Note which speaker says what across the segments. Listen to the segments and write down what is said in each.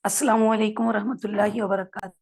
Speaker 1: السلام علیکم ورحمۃ اللہ وبرکاتہ۔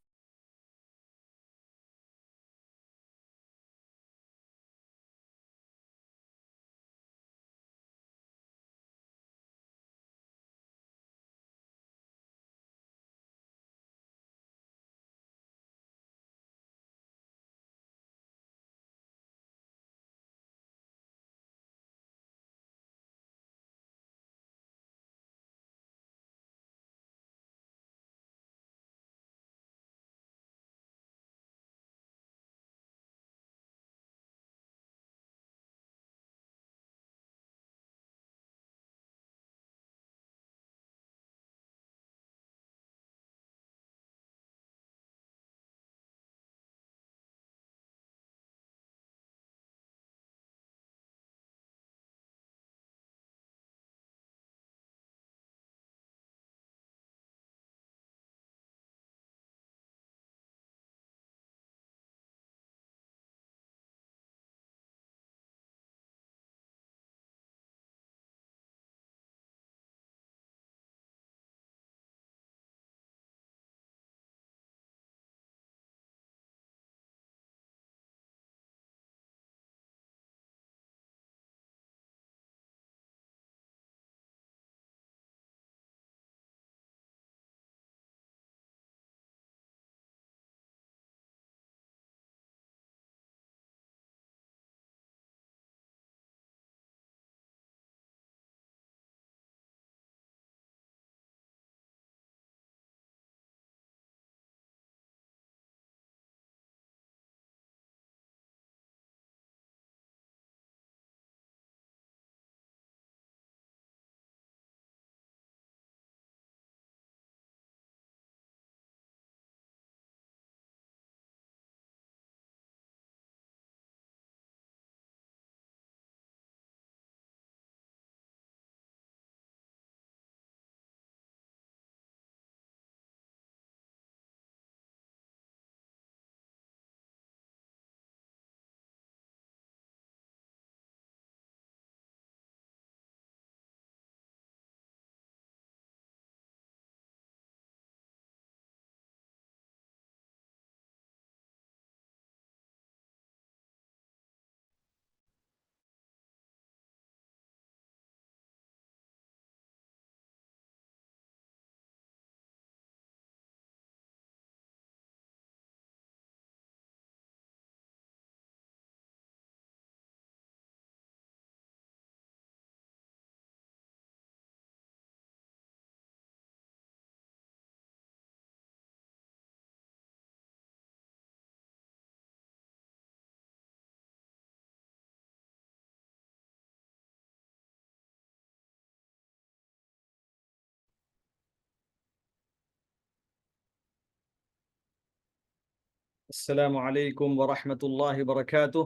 Speaker 2: السلام علیکم ورحمۃ اللہ وبرکاتہ۔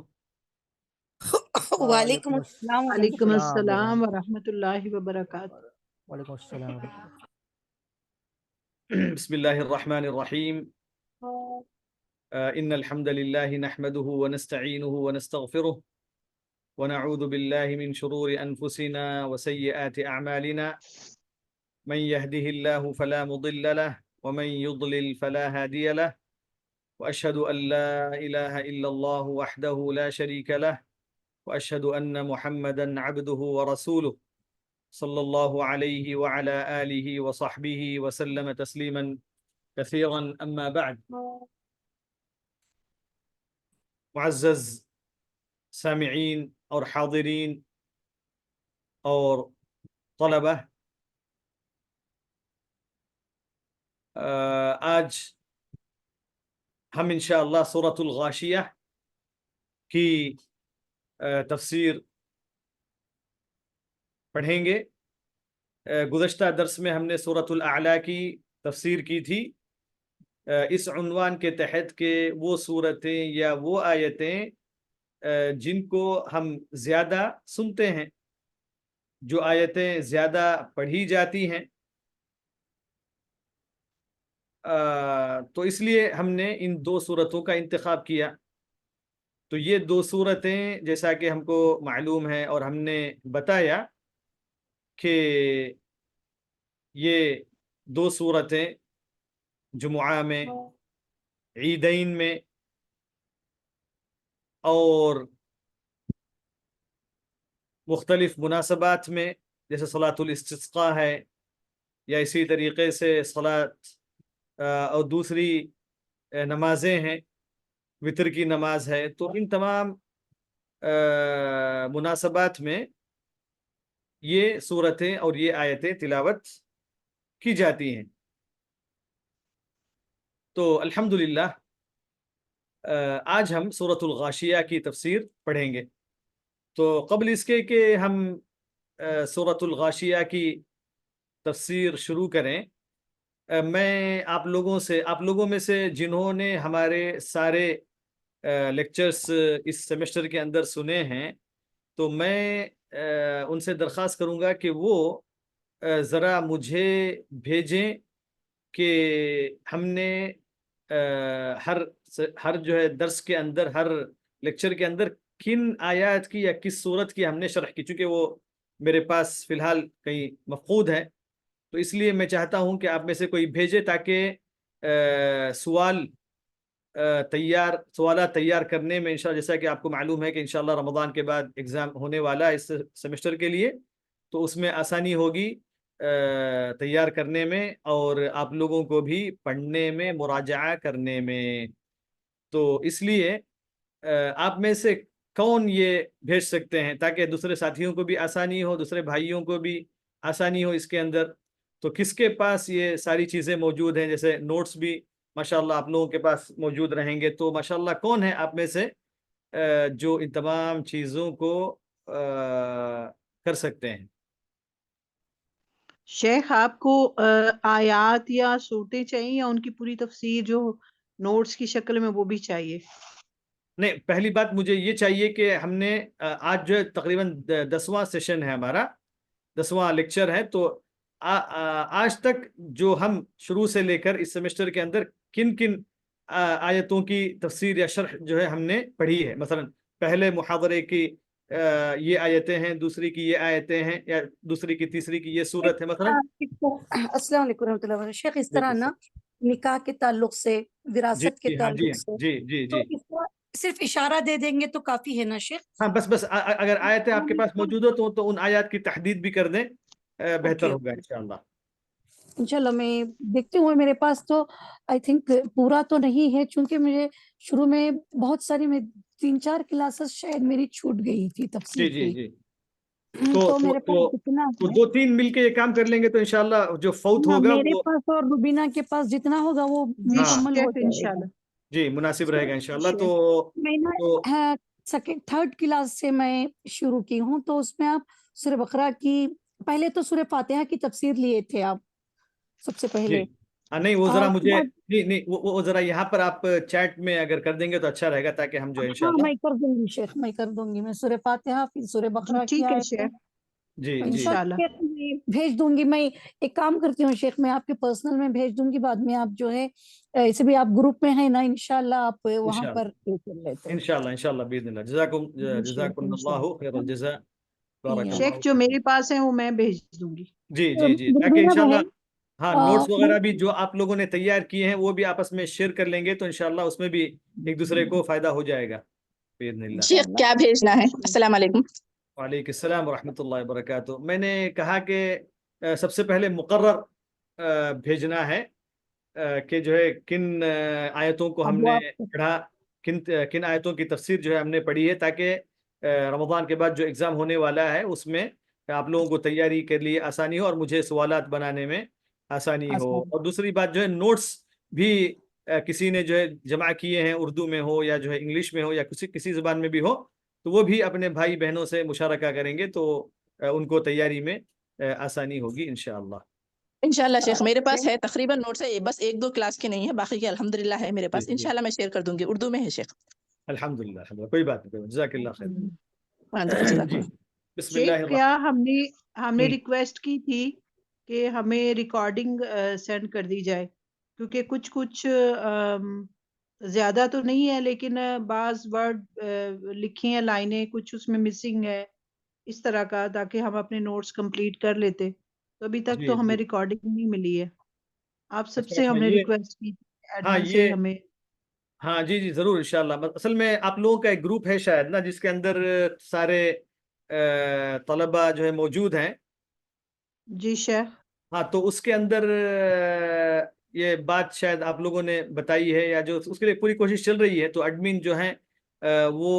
Speaker 1: وعلیکم السلام ورحمۃ
Speaker 3: وعلیکم
Speaker 1: اللہ۔
Speaker 3: السلام ورحمۃ اللہ وبرکاتہ۔
Speaker 4: وعلیکم السلام
Speaker 2: بسم اللہ الرحمن الرحیم۔ ان الحمد للہ نحمده ونستعینه ونستغفره ونعوذ باللہ من شرور انفسنا وسیئات اعمالنا، من يهده الله فلا مضل له ومن يضلل فلا هادي له، واشهد ان لا اله الا الله وحده لا شريك له، واشهد ان محمدا عبده ورسوله صلی اللہ علیہ وعلى آلہ وصحبہ وسلم تسلیما کثیرا، اما بعد۔ معزز سامعین اور حاضرین اور طلبہ، آج ہم انشاءاللہ سورۃ الغاشیہ کی تفسیر پڑھیں گے۔ گزشتہ درس میں ہم نے سورۃ الاعلیٰ کی تفسیر کی تھی، اس عنوان کے تحت کہ وہ صورتیں یا وہ آیتیں جن کو ہم زیادہ سنتے ہیں، جو آیتیں زیادہ پڑھی جاتی ہیں، تو اس لیے ہم نے ان دو صورتوں کا انتخاب کیا۔ تو یہ دو صورتیں جیسا کہ ہم کو معلوم ہے اور ہم نے بتایا کہ یہ دو صورتیں جمعہ میں، عیدین میں، اور مختلف مناسبات میں، جیسے صلاۃ الاستسقاء ہے، یا اسی طریقے سے صلاۃ اور دوسری نمازیں ہیں، وطر کی نماز ہے، تو ان تمام مناسبات میں یہ صورتیں اور یہ آیتیں تلاوت کی جاتی ہیں۔ تو الحمدللہ آج ہم سورۃ الغاشیہ کی تفسیر پڑھیں گے۔ تو قبل اس کے کہ ہم سورۃ الغاشیہ کی تفسیر شروع کریں، میں آپ لوگوں میں سے جنہوں نے ہمارے سارے لیکچرز اس سیمسٹر کے اندر سنے ہیں، تو میں ان سے درخواست کروں گا کہ وہ ذرا مجھے بھیجیں کہ ہم نے ہر جو ہے درس کے اندر، ہر لیکچر کے اندر کن آیات کی یا کس صورت کی ہم نے شرح کی، چونکہ وہ میرے پاس فی الحال کہیں مفقود ہے، تو اس لیے میں چاہتا ہوں کہ آپ میں سے کوئی بھیجے تاکہ سوالات تیار کرنے میں انشاءاللہ، جیسا کہ آپ کو معلوم ہے کہ انشاءاللہ رمضان کے بعد ایگزام ہونے والا ہے اس سیمسٹر کے لیے، تو اس میں آسانی ہوگی تیار کرنے میں، اور آپ لوگوں کو بھی پڑھنے میں، مراجعہ کرنے میں۔ تو اس لیے آپ میں سے کون یہ بھیج سکتے ہیں تاکہ دوسرے ساتھیوں کو بھی آسانی ہو، دوسرے بھائیوں کو بھی آسانی ہو اس کے اندر؟ تو کس کے پاس یہ ساری چیزیں موجود ہیں؟ جیسے نوٹس بھی ماشاءاللہ آپ لوگوں کے پاس موجود رہیں گے، تو ماشاءاللہ کون ہے آپ میں سے جو ان تمام چیزوں کو کر سکتے ہیں؟
Speaker 3: شیخ آپ کو آیات یا صورتیں چاہیے یا ان کی پوری تفسیر جو نوٹس کی شکل میں وہ بھی چاہیے؟
Speaker 2: نہیں، پہلی بات مجھے یہ چاہیے کہ ہم نے آج جو ہے تقریباً 10واں سیشن ہے ہمارا، 10واں لیکچر ہے، تو آج تک جو ہم شروع سے لے کر اس سیمسٹر کے اندر کن کن آیتوں کی تفسیر یا شرح جو ہے ہم نے پڑھی ہے، مثلا پہلے محاورے کی یہ آیتیں ہیں، دوسری کی یہ آیتیں ہیں، یا دوسری کی تیسری کی یہ صورت ہے مثلا۔
Speaker 1: السلام علیکم ورحمۃ اللہ وبرکاتہ۔ شیخ اس طرح نا نکاح کے تعلق سے،
Speaker 2: جی
Speaker 1: وراثت کے
Speaker 2: جی ہاں، جی
Speaker 1: تعلق سے،
Speaker 2: جی جی
Speaker 1: تو
Speaker 2: جی
Speaker 1: اس طرح صرف اشارہ دے دیں گے تو کافی ہے نا شیخ؟
Speaker 2: ہاں، بس اگر آیتیں آپ کے پاس موجود ہو تو ان آیات کی تحدید بھی کر دیں، بہتر ہوگا انشاءاللہ۔
Speaker 1: انشاءاللہ میں دیکھتی ہوں، میرے پاس تو آئی تھنک پورا تو نہیں ہے، چونکہ مجھے شروع میں بہت ساری، میں 3-4 کلاسز شاید میری چھوٹ گئی تھی
Speaker 2: جی
Speaker 1: تفسیر
Speaker 2: جی
Speaker 1: کی،
Speaker 2: جی
Speaker 1: تو میرے پاس جتنا
Speaker 2: تو
Speaker 1: ہے،
Speaker 2: 2-3 مل کے یہ کام کر لیں گے تو انشاءاللہ جو فوت
Speaker 1: ہاں،
Speaker 2: ہوگا
Speaker 1: میرے
Speaker 2: وہ
Speaker 1: پاس اور روبینہ کے پاس جتنا ہوگا وہ
Speaker 3: جی
Speaker 1: مکمل ہو
Speaker 3: شیخ
Speaker 1: جائے گا۔
Speaker 3: انشاءاللہ
Speaker 2: جی مناسب رہے گا انشاءاللہ۔
Speaker 3: شیخ
Speaker 2: تو
Speaker 1: میں نا سیکنڈ 3rd کلاس سے میں شروع کی ہوں، تو اس میں آپ سورہ بقرہ کی، پہلے تو سورہ فاتحہ کی تفسیر لیے تھے آپ سب سے
Speaker 2: جی
Speaker 1: پہلے،
Speaker 2: نہیں، وہ ذرا
Speaker 1: اور اس کے
Speaker 2: مجھے
Speaker 1: بعد
Speaker 2: نہیں وہ ذرا یہاں پر آپ چیٹ میں اگر کر دیں گے تو اچھا رہے گا، تاکہ ہم جو ہے
Speaker 1: ہاں
Speaker 2: انشاءاللہ۔
Speaker 1: میں کر دوں گی شیخ، میں کر دوں گی، میں سورہ فاتحہ پھر سورہ
Speaker 3: جی
Speaker 1: بقرہ کی
Speaker 3: ٹھیک ہے
Speaker 1: آیتیں
Speaker 3: شیخ
Speaker 2: جی جی
Speaker 3: انشاءاللہ۔
Speaker 1: انشاءاللہ شیخ میں بھیج دوں گی۔ میں ایک کام کرتی ہوں شیخ، میں آپ کے پرسنل میں بھیج دوں گی، بعد میں آپ جو ہے ایسے بھی آپ گروپ میں ہیں نا، انشاءاللہ آپ وہاں پر یہ کر لیتے ہیں۔
Speaker 2: انشاءاللہ باذن اللہ۔
Speaker 3: جی شیخ
Speaker 2: جزاکم اللہ
Speaker 3: انشاءاللہ۔
Speaker 2: خیر الجزاء، بارک
Speaker 3: شیخ
Speaker 2: اللہ
Speaker 3: جو
Speaker 2: فیکم۔
Speaker 3: میرے پاس ہیں وہ میں بھیج دوں گی۔
Speaker 2: جی تاکہ
Speaker 1: روبینہ
Speaker 2: انشاءاللہ،
Speaker 1: بہن،
Speaker 2: ہاں نوٹس وغیرہ بھی جو آپ لوگوں نے تیار کیے ہیں وہ بھی آپس میں شیئر کر لیں گے، تو انشاءاللہ اس میں بھی ایک دوسرے کو فائدہ ہو جائے گا باذن اللہ۔
Speaker 4: شیخ
Speaker 1: انشاءاللہ
Speaker 4: کیا بھیجنا ہے؟ السلام علیکم۔
Speaker 2: وعلیکم السلام ورحمۃ اللہ وبرکاتہ۔ میں نے کہا کہ سب سے پہلے مقرر بھیجنا ہے کہ جو ہے کن آیتوں کو ہم نے
Speaker 1: ابواب،
Speaker 2: پڑھا، کن آیتوں کی تفسیر جو ہے ہم نے پڑھی ہے، تاکہ رمضان کے بعد جو ایگزام ہونے والا ہے اس میں آپ لوگوں کو تیاری کے لیے آسانی ہو اور مجھے سوالات بنانے میں آسانی ہو۔
Speaker 1: آسان۔
Speaker 2: اور دوسری بات جو ہے نوٹس بھی کسی نے جو ہے جمع کیے ہیں، اردو میں ہو یا جو ہے انگلش میں ہو یا کسی زبان میں بھی ہو، تو وہ بھی اپنے بھائی بہنوں سے مشارکہ کریں گے تو ان کو تیاری میں آسانی ہوگی انشاءاللہ۔
Speaker 4: انشاءاللہ شیخ میرے پاس ہے تقریباً نوٹس ہے، بس 1-2 کلاس کے نہیں ہے، باقی کے الحمدللہ ہے میرے پاس،
Speaker 2: جی
Speaker 4: انشاءاللہ میں شیئر کر دوں گی، اردو میں ہے شیخ۔
Speaker 2: الحمدللہ کوئی بات نہیں، جزاک اللہ خیر۔
Speaker 4: ہاں جی جزاک
Speaker 2: جی
Speaker 4: اللہ۔
Speaker 2: بسم
Speaker 3: شیخ
Speaker 2: اللہ
Speaker 3: کیا ہم نے
Speaker 2: الرحمن۔
Speaker 3: ریکویسٹ کی تھی کہ ہمیں ریکارڈنگ سینڈ کر دی جائے، کیونکہ کچھ زیادہ تو نہیں ہے لیکن بعض ورڈ لکھی ہیں لائنیں، کچھ اس میں مسنگ ہے اس طرح کا، تاکہ ہم اپنے نوٹس کمپلیٹ کر لیتے، تو ابھی تک
Speaker 2: جی
Speaker 3: تو ہمیں
Speaker 2: جی
Speaker 3: ریکارڈنگ نہیں ملی ہے۔ آپ سب
Speaker 2: اچھا
Speaker 3: سے
Speaker 2: اچھا
Speaker 3: ہم نے
Speaker 2: یہ
Speaker 3: ریکویسٹ کی
Speaker 2: ہاں
Speaker 3: ایڈمن سے
Speaker 2: یہ
Speaker 3: ہمیں
Speaker 2: ہاں جی ضرور انشاءاللہ. اصل میں آپ لوگوں کا ایک گروپ ہے شاید نا جس کے اندر سارے طلبہ جو ہے موجود ہیں.
Speaker 3: جی شیخ.
Speaker 2: ہاں تو اس کے اندر یہ بات شاید آپ لوگوں نے بتائی ہے یا جو اس کے لیے پوری کوشش چل رہی ہے. تو ایڈمن جو ہیں وہ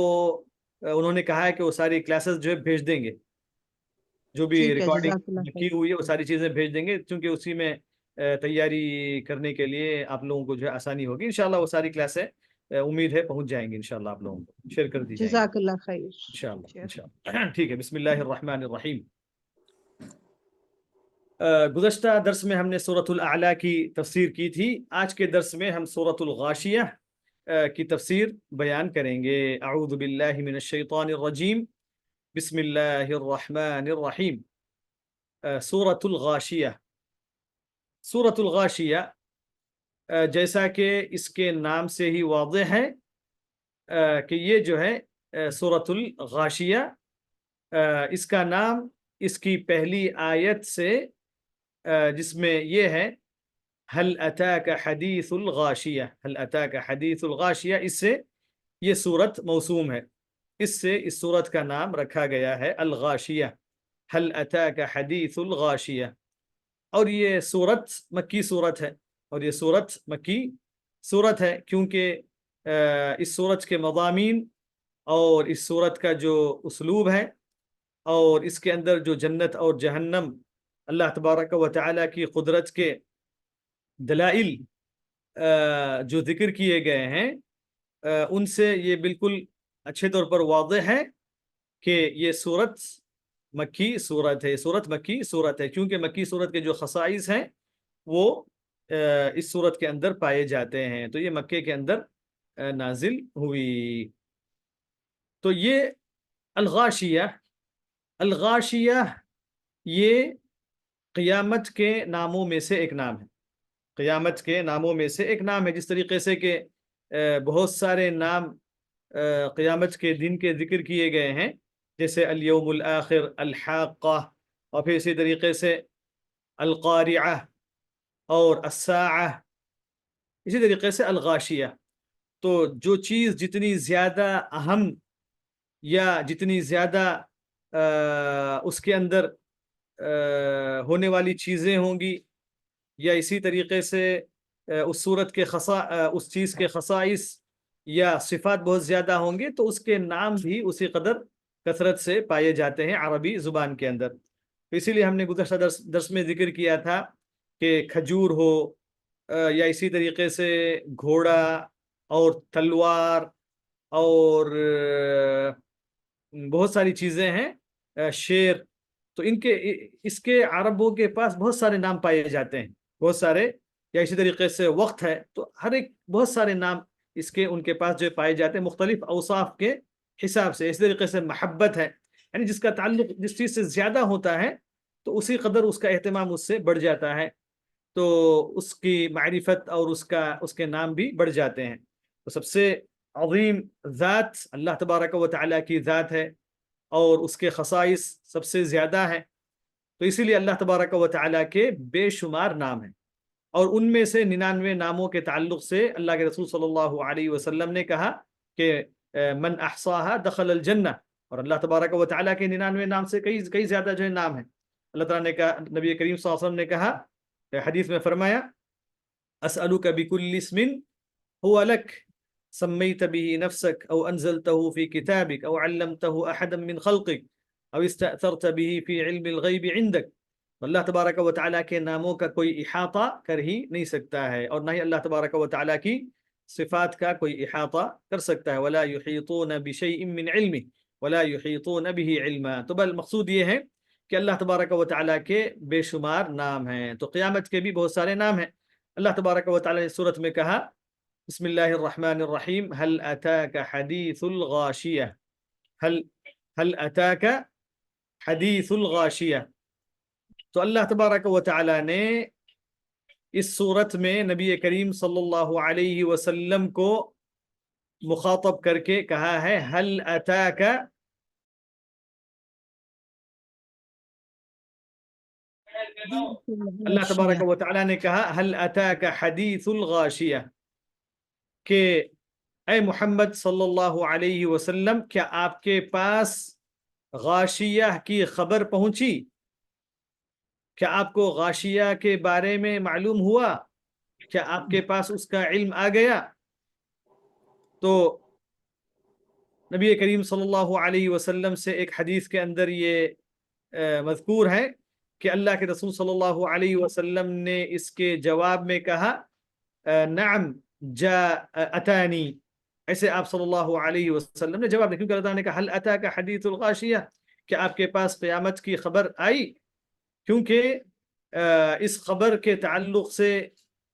Speaker 2: انہوں نے کہا ہے کہ وہ ساری کلاسز جو ہے بھیج دیں گے, جو بھی
Speaker 3: ٹھیک ہے جزاک اللہ
Speaker 2: ریکارڈنگ
Speaker 3: خیر.
Speaker 2: کی ہوئی ہے وہ ساری چیزیں بھیج دیں گے, کیونکہ اسی میں تیاری کرنے کے لیے آپ لوگوں کو جو ہے آسانی ہوگی. انشاءاللہ وہ ساری کلاسیں امید ہے پہنچ جائیں گے انشاءاللہ, آپ لوگوں کو شیئر کر دی جائیں گی
Speaker 3: جزاک اللہ خیر.
Speaker 2: انشاءاللہ
Speaker 3: شیخ.
Speaker 2: انشاءاللہ. ٹھیک ہے, بسم اللہ الرحمن الرحیم. گزشتہ درس میں ہم نے سورۃ الاعلیٰ کی تفسیر کی تھی. آج کے درس میں ہم سورۃ الغاشیہ کی تفسیر بیان کریں گے. اعوذ باللہ من الشیطان الرجیم, بسم اللہ الرحمن الرحیم. سورۃ الغاشیہ. سورۃ الغاشیہ جیسا کہ اس کے نام سے ہی واضح ہے کہ یہ جو ہے سورۃ الغاشیہ, اس کا نام اس کی پہلی آیت سے جس میں یہ ہے هل اتاک حدیث الغاشیہ, هل اتاک حدیث الغاشیہ, اس سے یہ سورت موسوم ہے. اس سے اس سورت کا نام رکھا گیا ہے الغاشیہ, هل اتاک حدیث الغاشیہ. اور یہ سورت مکی سورت ہے, اور یہ سورت مکی سورت ہے کیونکہ اس سورت کے مضامین اور اس سورت کا جو اسلوب ہے اور اس کے اندر جو جنت اور جہنم, اللہ تبارک و تعالیٰ کی قدرت کے دلائل جو ذکر کیے گئے ہیں ان سے یہ بالکل اچھے طور پر واضح ہے کہ یہ سورت مکی صورت ہے. سورت مکی صورت ہے کیونکہ مکی صورت کے جو خصائص ہیں وہ اس صورت کے اندر پائے جاتے ہیں. تو یہ مکے کے اندر نازل ہوئی. تو یہ الغاشیہ, الغاشیہ یہ قیامت کے ناموں میں سے ایک نام ہے. قیامت کے ناموں میں سے ایک نام ہے. جس طریقے سے کہ بہت سارے نام قیامت کے دن کے ذکر کیے گئے ہیں, جیسے الیوم الآخر, الحاقہ, اور پھر اسی طریقے سے القارعہ اور الساعہ, اسی طریقے سے الغاشیہ. تو جو چیز جتنی زیادہ اہم یا جتنی زیادہ اس کے اندر ہونے والی چیزیں ہوں گی, یا اسی طریقے سے اس صورت کے اس چیز کے خصائص یا صفات بہت زیادہ ہوں گے, تو اس کے نام بھی اسی قدر کثرت سے پائے جاتے ہیں عربی زبان کے اندر. تو اسی لیے ہم نے گزشتہ درس میں ذکر کیا تھا کہ کھجور ہو یا اسی طریقے سے گھوڑا اور تلوار اور بہت ساری چیزیں ہیں, شیر, تو اس کے عربوں کے پاس بہت سارے نام پائے جاتے ہیں, بہت سارے. یا اسی طریقے سے وقت ہے, تو ہر ایک بہت سارے نام اس کے ان کے پاس جو پائے جاتے ہیں مختلف اوصاف کے حساب سے. اس طریقے سے محبت ہے, یعنی جس کا تعلق جس چیز سے زیادہ ہوتا ہے تو اسی قدر اس کا اہتمام اس سے بڑھ جاتا ہے, تو اس کی معرفت اور اس کے نام بھی بڑھ جاتے ہیں. تو سب سے عظیم ذات اللہ تبارک و تعالیٰ کی ذات ہے اور اس کے خصائص سب سے زیادہ ہیں. تو اسی لیے اللہ تبارک و تعالیٰ کے بے شمار نام ہیں, اور ان میں سے 99 ناموں کے تعلق سے اللہ کے رسول صلی اللہ علیہ وسلم نے کہا کہ من احصاها دخل الجنہ, اور اللہ تبارک و تعالیٰ کے 99 نام سے کئی زیادہ جو ہے نام ہیں. اللہ تعالیٰ نے کہا, نبی کریم صلی اللہ علیہ وسلم نے کہا, حدیث میں فرمایا, اسألک بکل اسم هو لک سمیت به نفسک او انزلته فی کتابک او علمته احدا من خلقک او استأثرت به فی علم الغیب عندک. اللہ تبارک و تعالیٰ کے ناموں کا کوئی احاطہ کر ہی نہیں سکتا ہے, اور نہ ہی اللہ تبارک و تعالیٰ کی صفات کا کوئی احاطہ کر سکتا ہے. ولا یحیطون بشیء من علمہ ولا یحیطون به علما. تو بل مقصود یہ ہے کہ اللہ تبارک و تعالیٰ کے بے شمار نام ہیں. تو قیامت کے بھی بہت سارے نام ہیں. اللہ تبارک و تعالیٰ نے سورت میں کہا, بسم اللہ الرحمن الرحیم, هل اتاک حدیث الغاشیہ, هل اتاک حدیث الغاشیہ. تو اللہ تبارک و تعالیٰ نے اس سورت میں نبی کریم صلی اللہ علیہ وسلم کو مخاطب کر کے کہا ہے, هل اتاک اللہ تبارک و تعالیٰ نے کہا هل اتاک حدیث الغاشیہ، کہ اے محمد صلی اللہ علیہ وسلم کیا آپ کے پاس غاشیہ کی خبر پہنچی؟ کیا آپ کو غاشیہ کے بارے میں معلوم ہوا؟ کیا آپ کے پاس اس کا علم آ گیا؟ تو نبی کریم صلی اللہ علیہ وسلم سے ایک حدیث کے اندر یہ مذکور ہے کہ اللہ کے رسول صلی اللہ علیہ وسلم نے اس کے جواب میں کہا نعم اتانی، ایسے آپ صلی اللہ علیہ وسلم نے جواب دیا، کیونکہ اللہ تعالیٰ نے کہا هل اتاک حدیث الغاشیہ، کہ آپ کے پاس قیامت کی خبر آئی، کیونکہ اس خبر کے تعلق سے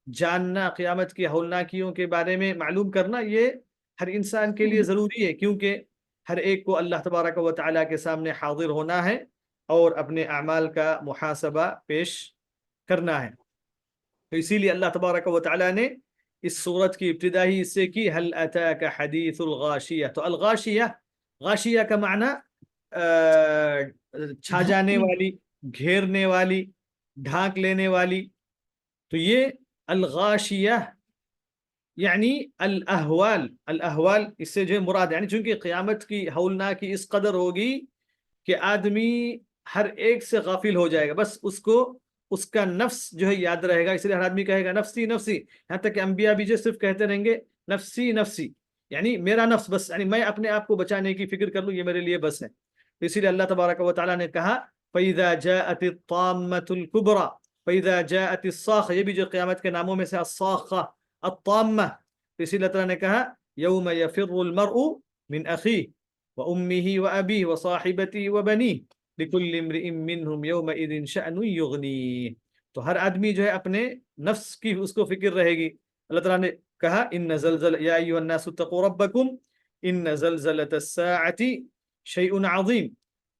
Speaker 2: جاننا، قیامت کی ہولناکیوں کے بارے میں معلوم کرنا، یہ ہر انسان کے لیے ضروری ہے، کیونکہ ہر ایک کو اللہ تبارک و تعالیٰ کے سامنے حاضر ہونا ہے اور اپنے اعمال کا محاسبہ پیش کرنا ہے۔ تو اسی لیے اللہ تبارک و تعالیٰ نے اس صورت کی ابتدا ہی اس سے کی هل اتاک حدیث الغاشیہ۔ تو الغاشیہ، غاشیہ کا معنی چھا جانے والی، گھیرنے والی، ڈھانک لینے والی۔ تو یہ الغاشیہ یعنی الاحوال، الاحوال اس سے جو ہے مراد، یعنی چونکہ قیامت کی ہولناکی اس قدر ہوگی کہ آدمی ہر ایک سے غافل ہو جائے گا، بس اس کو اس کا نفس جو ہے یاد رہے گا، اس لیے ہر آدمی کہے گا نفسی نفسی، یہاں تک کہ انبیاء بھی جو صرف کہتے رہیں گے نفسی نفسی، یعنی میرا نفس بس، یعنی میں اپنے آپ کو بچانے کی فکر کر لوں، یہ میرے لیے بس ہے۔ تو اسی لیے اللہ تبارک و تعالیٰ نے کہا فَإِذَا جَاءَتِ الطَّامَّةُ الْكُبْرَى فَإِذَا جَاءَتِ الصَّاخَةُ، یہ بھی جو قیامت کے ناموں میں سے الصَّاخَةُ الطَّامَّةُ، تو اسی اللہ تعالیٰ نے کہا يَوْمَ يَفِرُّ الْمَرْءُ مِنْ أَخِيهِ وَأُمِّهِ وَأَبِيهِ وَصَاحِبَتِهِ وَبَنِيهِ لِكُلِّ امْرِئٍ مِّنْهُمْ يَوْمَئِذٍ شَأْنٌ يُغْنِيهِ۔ تو ہر آدمی جو ہے اپنے نفس کی اس کو فکر رہے گی۔ اللہ تعالیٰ نے کہا ان زلزل یا ایھا الناس اتقوا ربکم ان زلزلۃ الساعۃ شیء عظیم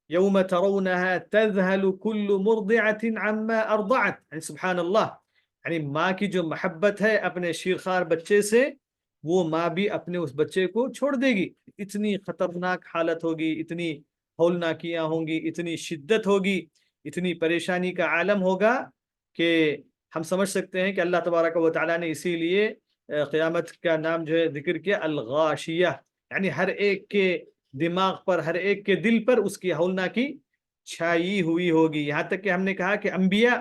Speaker 2: یوم ترونها تذهل كل مرضعة عما ارضعت، یعنی سبحان اللہ، یعنی ماں کی جو محبت ہے اپنے شیرخوار بچے سے، وہ ماں بھی اپنے اس بچے کو چھوڑ دے گی۔ اتنی خطرناک حالت ہوگی، اتنی ہولناکیاں ہوں گی، اتنی شدت ہوگی، اتنی پریشانی کا عالم ہوگا کہ ہم سمجھ سکتے ہیں کہ اللہ تبارک و تعالیٰ نے اسی لیے قیامت کا نام جو ہے ذکر کیا الغاشیہ، یعنی ہر ایک کے دماغ پر، ہر ایک کے دل پر اس کی ہولناکی چھائی ہوئی ہوگی۔ یہاں تک کہ ہم نے کہا کہ انبیاء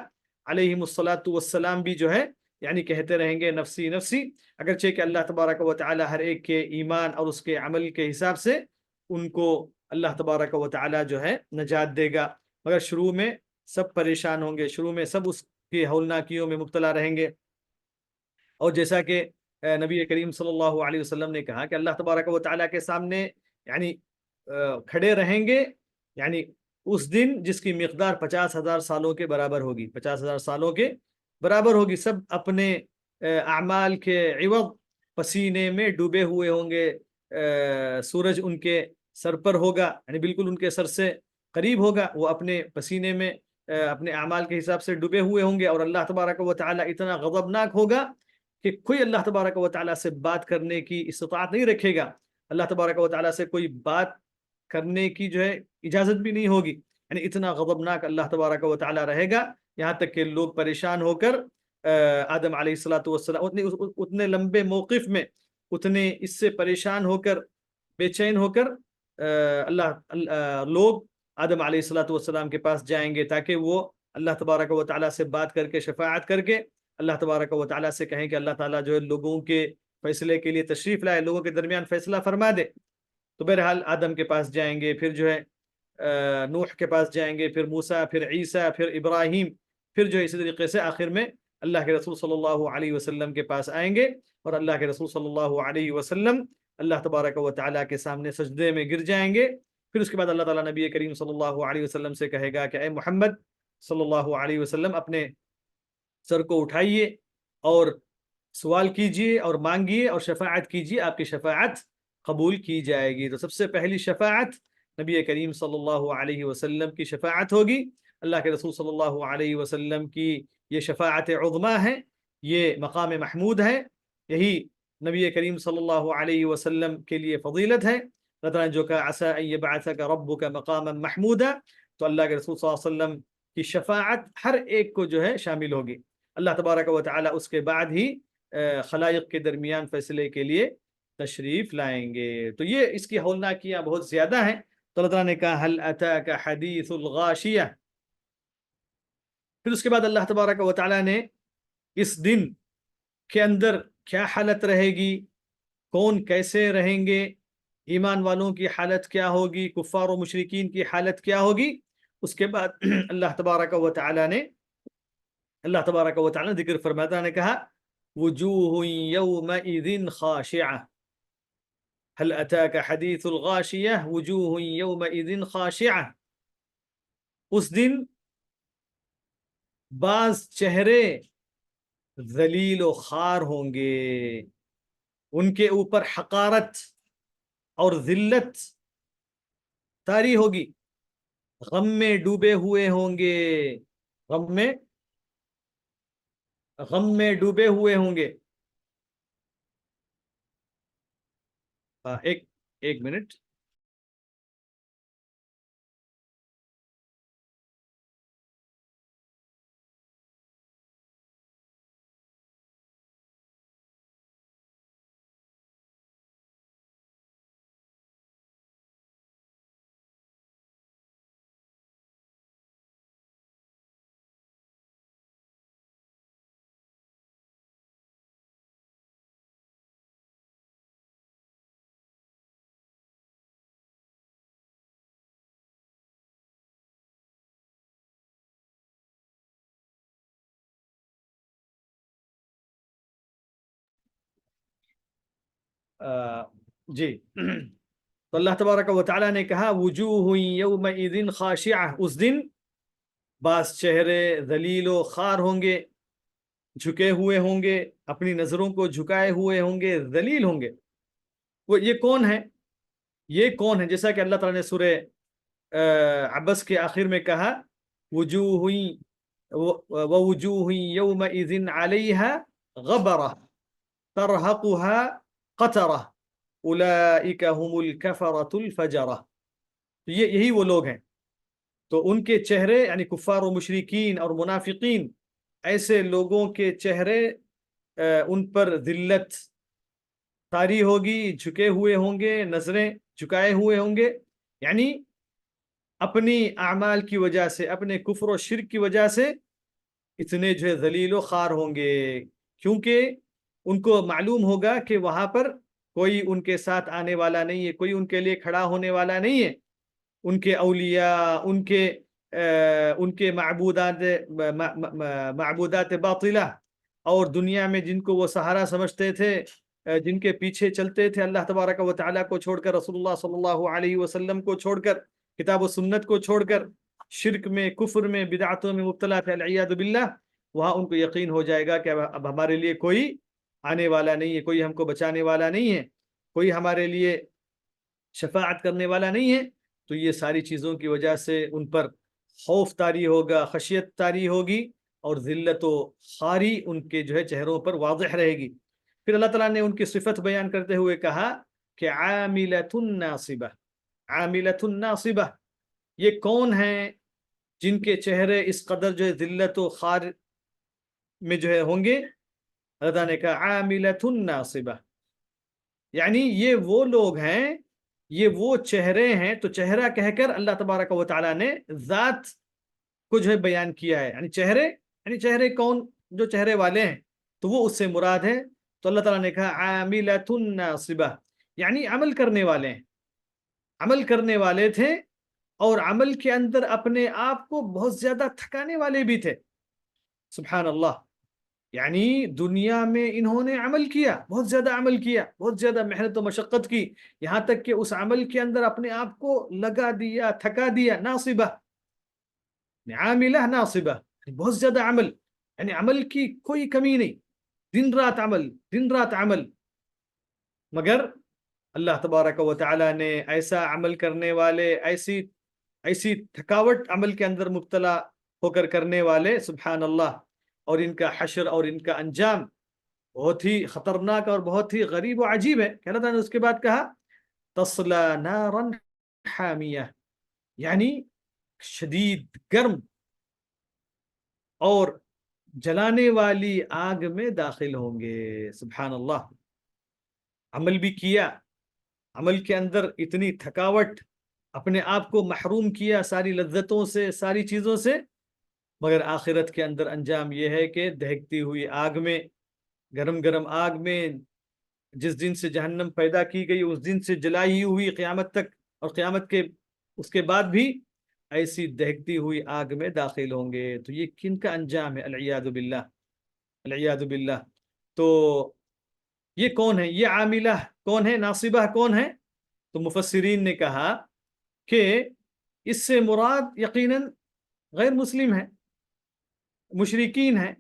Speaker 2: علیہم السلام بھی جو ہے یعنی کہتے رہیں گے نفسی نفسی، اگرچہ کہ اللہ تبارک و تعالیٰ ہر ایک کے ایمان اور اس کے عمل کے حساب سے ان کو اللہ تبارک و تعالیٰ جو ہے نجات دے گا، مگر شروع میں سب پریشان ہوں گے، شروع میں سب اس کی ہولناکیوں میں مبتلا رہیں گے۔ اور جیسا کہ نبی کریم صلی اللہ علیہ وسلم نے کہا کہ اللہ تبارک و تعالیٰ کے سامنے یعنی کھڑے رہیں گے، یعنی اس دن جس کی مقدار 50,000 سالوں کے برابر ہوگی، 50,000 سالوں کے برابر ہوگی، سب اپنے اعمال کے عوض پسینے میں ڈوبے ہوئے ہوں گے، سورج ان کے سر پر ہوگا، یعنی بالکل ان کے سر سے قریب ہوگا، وہ اپنے پسینے میں اپنے اعمال کے حساب سے ڈوبے ہوئے ہوں گے، اور اللہ تبارک و تعالیٰ اتنا غضبناک ہوگا کہ کوئی اللہ تبارک و تعالیٰ سے بات کرنے کی استطاعت نہیں رکھے گا، اللہ تبارک و تعالیٰ سے کوئی بات کرنے کی جو ہے اجازت بھی نہیں ہوگی، یعنی اتنا غضبناک اللہ تبارک و تعالیٰ رہے گا، یہاں تک کہ لوگ پریشان ہو کر آدم علیہ السلام اتنے لمبے موقف میں، اتنے اس سے پریشان ہو کر، بے چین ہو کر لوگ آدم علیہ السلام کے پاس جائیں گے تاکہ وہ اللہ تبارک و تعالیٰ سے بات کر کے، شفاعت کر کے اللہ تبارک و تعالیٰ سے کہیں کہ اللہ تعالیٰ جو ہے لوگوں کے فیصلے کے لیے تشریف لائے، لوگوں کے درمیان فیصلہ فرما دے۔ تو بہرحال آدم کے پاس جائیں گے، پھر جو ہے نوح کے پاس جائیں گے، پھر موسیٰ، پھر عیسیٰ، پھر ابراہیم، پھر جو ہے اسی طریقے سے آخر میں اللہ کے رسول صلی اللہ علیہ وسلم کے پاس آئیں گے، اور اللہ کے رسول صلی اللہ علیہ وسلم اللہ تبارک و تعالیٰ کے سامنے سجدے میں گر جائیں گے۔ پھر اس کے بعد اللہ تعالیٰ نبی کریم صلی اللہ علیہ وسلم سے کہے گا کہ اے محمد صلی اللہ علیہ وسلم، اپنے سر کو اٹھائیے اور سوال کیجئے اور مانگیے اور شفاعت کیجئے، آپ کی شفاعت قبول کی جائے گی۔ تو سب سے پہلی شفاعت نبی کریم صلی اللہ علیہ وسلم کی شفاعت ہوگی، اللہ کے رسول صلی اللہ علیہ وسلم کی یہ شفاعت عظمیٰ ہے، یہ مقام محمود ہے، یہی نبی کریم صلی اللہ علیہ وسلم کے لیے فضیلت ہے۔ اللہ تعالیٰ نے جو کہا عسیٰ ان یبعثک ربک مقاما محمودا، تو اللہ کے رسول صلی اللہ علیہ وسلم کی شفاعت ہر ایک کو جو ہے شامل ہوگی. اللہ تبارک و تعالیٰ اس کے بعد ہی خلائق کے درمیان فیصلے کے لیے تشریف لائیں گے. تو یہ اس کی ہولناکیاں بہت زیادہ ہیں. تو اللہ تعالیٰ نے کہا هل اتاک حدیث الغاشیہ. پھر اس کے بعد اللہ تبارک و تعالیٰ نے اس دن کے اندر کیا حالت رہے گی, کون کیسے رہیں گے, ایمان والوں کی حالت کیا ہوگی, کفار و مشرکین کی حالت کیا ہوگی, اس کے بعد اللہ تبارک و تعالیٰ نے ذکر فرماتا نے کہا وجوہ یومئذ خاشعہ. هل اتاک حدیث الغاشیہ وجوہ یومئذ خاشعہ. اس دن بعض چہرے ذلیل و خوار ہوں گے, ان کے اوپر حقارت اور ذلت طاری ہوگی, غم میں ڈوبے ہوئے ہوں گے, غم میں ڈوبے ہوئے ہوں گے. ایک منٹ. جی, تو اللہ تبارک و تعالیٰ نے کہا وجوہ یومئذ خاشعہ. اس دن بعض چہرے ذلیل و خوار ہوں گے, جھکے ہوئے ہوں گے, اپنی نظروں کو جھکائے ہوئے ہوں گے, ذلیل ہوں گے. وہ یہ کون ہے؟ یہ کون ہے؟ جیسا کہ اللہ تعالیٰ نے سورہ عبس کے آخر میں کہا ووجوہ یومئذ علیہا غبرہ ترہقها قطرہ اولئک هم الکفرۃ الفجرہ. یہی وہ لوگ ہیں. تو ان کے چہرے یعنی کفار و مشرکین اور منافقین, ایسے لوگوں کے چہرے ان پر ذلت طاری ہوگی, جھکے ہوئے ہوں گے, نظریں جھکائے ہوئے ہوں گے, یعنی اپنی اعمال کی وجہ سے, اپنے کفر و شرک کی وجہ سے اتنے جو ہے ذلیل و خوار ہوں گے, کیونکہ ان کو معلوم ہوگا کہ وہاں پر کوئی ان کے ساتھ آنے والا نہیں ہے, کوئی ان کے لیے کھڑا ہونے والا نہیں ہے. ان کے اولیاء, ان کے معبودات باطلہ, اور دنیا میں جن کو وہ سہارا سمجھتے تھے, جن کے پیچھے چلتے تھے, اللہ تبارک و تعالیٰ کو چھوڑ کر, رسول اللہ صلی اللہ علیہ وسلم کو چھوڑ کر, کتاب و سنت کو چھوڑ کر, شرک میں, کفر میں, بدعتوں میں مبتلا تھے والعیاذ باللہ, وہاں ان کو یقین ہو جائے گا کہ اب ہمارے لیے کوئی آنے والا نہیں ہے, کوئی ہم کو بچانے والا نہیں ہے, کوئی ہمارے لیے شفاعت کرنے والا نہیں ہے. تو یہ ساری چیزوں کی وجہ سے ان پر خوف طاری ہوگا, خشیت طاری ہوگی, اور ذلت و خواری ان کے جو ہے چہروں پر واضح رہے گی. پھر اللہ تعالیٰ نے ان کی صفت بیان کرتے ہوئے کہا کہ عاملۃ ناصبہ. عاملۃ ناصبہ, یہ کون ہیں جن کے چہرے اس قدر جو ہے ذلت و خوار میں جو ہے ہوں گے؟ اللہ تعالیٰ نے کہا عاملۃ ناصبہ, یعنی یہ وہ لوگ ہیں, یہ وہ چہرے ہیں. تو چہرہ کہہ کر اللہ تبارک و تعالیٰ نے ذات کو جو ہے بیان کیا ہے, یعنی چہرے کون, جو چہرے والے ہیں, تو وہ اس سے مراد ہے. تو اللہ تعالیٰ نے کہا عاملۃ ناصبہ, یعنی عمل کرنے والے ہیں, عمل کرنے والے تھے, اور عمل کے اندر اپنے آپ کو بہت زیادہ تھکانے والے بھی تھے. سبحان اللہ, یعنی دنیا میں انہوں نے عمل کیا, بہت زیادہ عمل کیا, بہت زیادہ محنت و مشقت کی, یہاں تک کہ اس عمل کے اندر اپنے آپ کو لگا دیا, تھکا دیا. ناصبہ, عاملہ ناصبہ, بہت زیادہ عمل, یعنی عمل کی کوئی کمی نہیں, دن رات عمل, دن رات عمل. مگر اللہ تبارک و تعالیٰ نے ایسا عمل کرنے والے, ایسی تھکاوٹ عمل کے اندر مبتلا ہو کر کرنے والے, سبحان اللہ, اور ان کا حشر اور ان کا انجام بہت ہی خطرناک اور بہت ہی غریب و عجیب ہے. کہ اللہ تعالیٰ نے اس کے بعد کہا تصلی نارا حامیہ, یعنی شدید گرم اور جلانے والی آگ میں داخل ہوں گے. سبحان اللہ. عمل بھی کیا, عمل کے اندر اتنی تھکاوٹ, اپنے آپ کو محروم کیا ساری لذتوں سے, ساری چیزوں سے, مگر آخرت کے اندر انجام یہ ہے کہ دہکتی ہوئی آگ میں, گرم گرم آگ میں, جس دن سے جہنم پیدا کی گئی اس دن سے جلائی ہوئی قیامت تک, اور قیامت کے اس کے بعد بھی ایسی دہکتی ہوئی آگ میں داخل ہوں گے. تو یہ کن کا انجام ہے؟ العیاذ باللہ, العیاذ باللہ. تو یہ کون ہے؟ یہ عاملہ کون ہے؟ ناصبہ کون ہے؟ تو مفسرین نے کہا کہ اس سے مراد یقیناً غیر مسلم ہیں, مشرکین ہیں,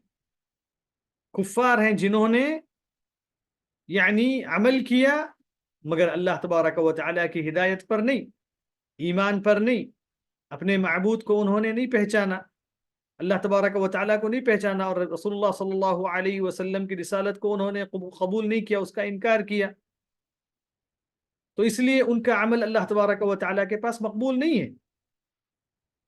Speaker 2: کفار ہیں, جنہوں نے یعنی عمل کیا مگر اللہ تبارک و تعالیٰ کی ہدایت پر نہیں, ایمان پر نہیں, اپنے معبود کو انہوں نے نہیں پہچانا, اللہ تبارک و تعالیٰ کو نہیں پہچانا, اور رسول اللہ صلی اللہ علیہ وسلم کی رسالت کو انہوں نے قبول نہیں کیا, اس کا انکار کیا. تو اس لیے ان کا عمل اللہ تبارک و تعالیٰ کے پاس مقبول نہیں ہے.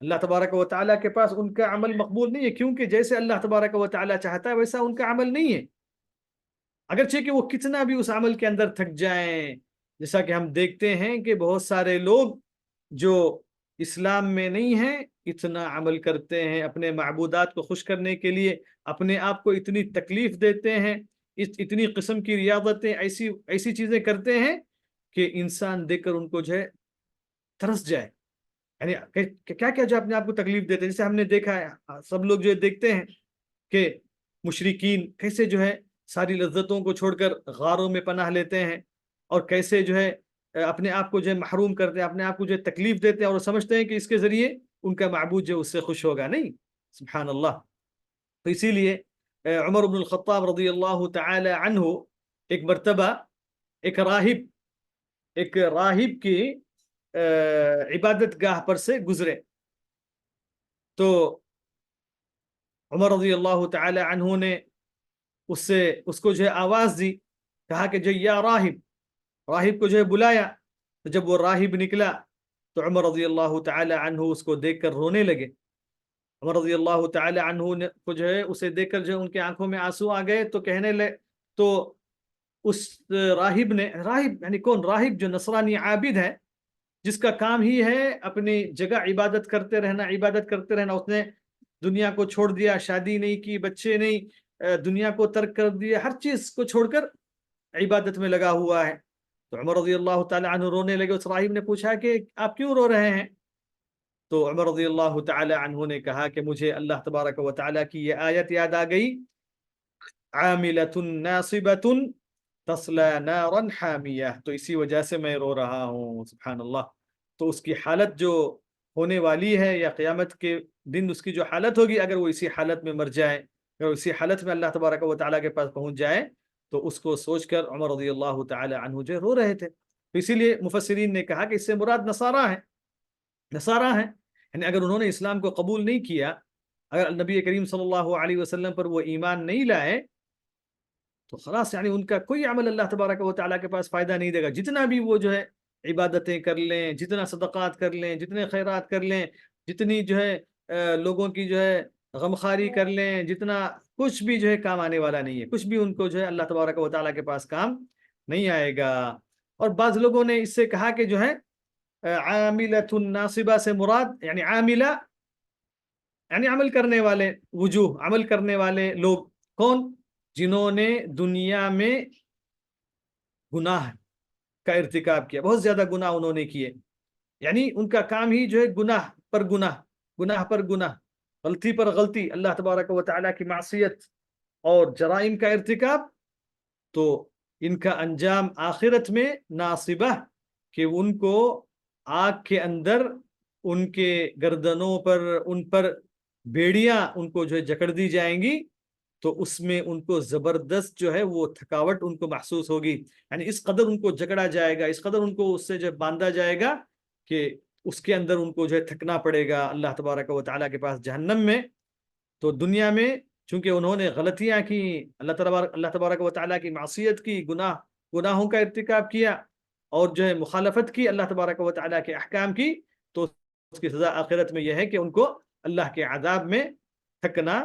Speaker 2: اللہ تبارک و تعالیٰ کے پاس ان کا عمل مقبول نہیں ہے, کیونکہ جیسے اللہ تبارک و تعالیٰ چاہتا ہے ویسا ان کا عمل نہیں ہے. اگرچہ کہ وہ کتنا بھی اس عمل کے اندر تھک جائیں, جیسا کہ ہم دیکھتے ہیں کہ بہت سارے لوگ جو اسلام میں نہیں ہیں اتنا عمل کرتے ہیں, اپنے معبودات کو خوش کرنے کے لیے اپنے آپ کو اتنی تکلیف دیتے ہیں, اتنی قسم کی ریاضتیں, ایسی چیزیں کرتے ہیں کہ انسان دیکھ کر ان کو جو ہے ترس جائے. یعنی کیا کیا جو اپنے آپ کو تکلیف دیتے ہیں. جیسے ہم نے دیکھا ہے, سب لوگ جو دیکھتے ہیں کہ مشرکین کیسے جو ہے ساری لذتوں کو چھوڑ کر غاروں میں پناہ لیتے ہیں, اور کیسے جو ہے اپنے آپ کو جو ہے محروم کرتے ہیں, اپنے آپ کو جو ہے تکلیف دیتے ہیں, اور سمجھتے ہیں کہ اس کے ذریعے ان کا معبود جو اس سے خوش ہوگا. نہیں, سبحان اللہ. تو اسی لیے عمر بن الخطاب رضی اللہ تعالی عنہ ایک مرتبہ ایک راہب کی عبادت گاہ پر سے گزرے, تو عمر رضی اللہ تعالی عنہ نے اس کو جو ہے آواز دی, کہا کہ جو یا راہب کو جو ہے بلایا. تو جب وہ راہب نکلا تو عمر رضی اللہ تعالی عنہ اس کو دیکھ کر رونے لگے. عمر رضی اللہ تعالی عنہ کو جو ہے اسے دیکھ کر جو ان کی آنکھوں میں آنسو آ گئے, تو کہنے لے, تو اس راہب نے, راہب یعنی کون؟ راہب جو نصرانی عابد ہے, جس کا کام ہی ہے اپنی جگہ عبادت کرتے رہنا, اس نے دنیا کو چھوڑ دیا, شادی نہیں کی, بچے نہیں, دنیا کو ترک کر دیا, ہر چیز کو چھوڑ کر عبادت میں لگا ہوا ہے. تو عمر رضی اللہ تعالی عنہ رونے لگے. اس راہب نے پوچھا کہ آپ کیوں رو رہے ہیں؟ تو عمر رضی اللہ تعالی عنہ نے کہا کہ مجھے اللہ تبارک و تعالی کی یہ آیت یاد آ گئی, عاملۃ ناصبۃ تصلی نارا حامیہ, تو اسی وجہ سے میں رو رہا ہوں. سبحان اللہ. تو اس کی حالت جو ہونے والی ہے, یا قیامت کے دن اس کی جو حالت ہوگی, اگر وہ اسی حالت میں مر جائے, اگر اسی حالت میں اللہ تبارک و تعالیٰ کے پاس پہنچ جائے, تو اس کو سوچ کر عمر رضی اللہ تعالی عنہ جو رو رہے تھے. تو اسی لیے مفسرین نے کہا کہ اس سے مراد نصارہ ہیں. یعنی اگر انہوں نے اسلام کو قبول نہیں کیا, اگر نبی کریم صلی اللہ علیہ وسلم پر وہ ایمان نہیں لائے, تو خلاص یعنی ان کا کوئی عمل اللہ تبارک و تعالیٰ کے پاس فائدہ نہیں دے گا. جتنا بھی وہ جو ہے عبادتیں کر لیں, جتنا صدقات کر لیں, جتنے خیرات کر لیں, جتنی جو ہے لوگوں کی جو ہے غمخواری کر لیں, جتنا کچھ بھی جو ہے کام آنے والا نہیں ہے. کچھ بھی ان کو جو ہے اللہ تبارک و تعالیٰ کے پاس کام نہیں آئے گا. اور بعض لوگوں نے اس سے کہا کہ جو ہے عاملۃ ناصبہ سے مراد یعنی عاملہ یعنی عمل کرنے والے, وجوہ عمل کرنے والے لوگ کون؟ جنہوں نے دنیا میں گناہ کا ارتکاب کیا, بہت زیادہ گناہ انہوں نے کیے. یعنی ان کا کام ہی جو ہے گناہ پر گناہ, غلطی پر غلطی, اللہ تبارک و تعالیٰ کی معصیت اور جرائم کا ارتکاب. تو ان کا انجام آخرت میں ناصبہ, کہ ان کو آگ کے اندر ان کے گردنوں پر, ان پر بیڑیاں ان کو جو ہے جکڑ دی جائیں گی. تو اس میں ان کو زبردست جو ہے وہ تھکاوٹ ان کو محسوس ہوگی. یعنی اس قدر ان کو جکڑا جائے گا, اس قدر ان کو اس سے جو باندھا جائے گا کہ اس کے اندر ان کو جو ہے تھکنا پڑے گا اللہ تبارک و تعالیٰ کے پاس جہنم میں. تو دنیا میں چونکہ انہوں نے غلطیاں کی, اللہ تبارک و تعالیٰ کی معصیت کی, گناہوں کا ارتکاب کیا, اور جو ہے مخالفت کی اللہ تبارک و تعالیٰ کے احکام کی, تو اس کی سزا آخرت میں یہ ہے کہ ان کو اللہ کے عذاب میں تھکنا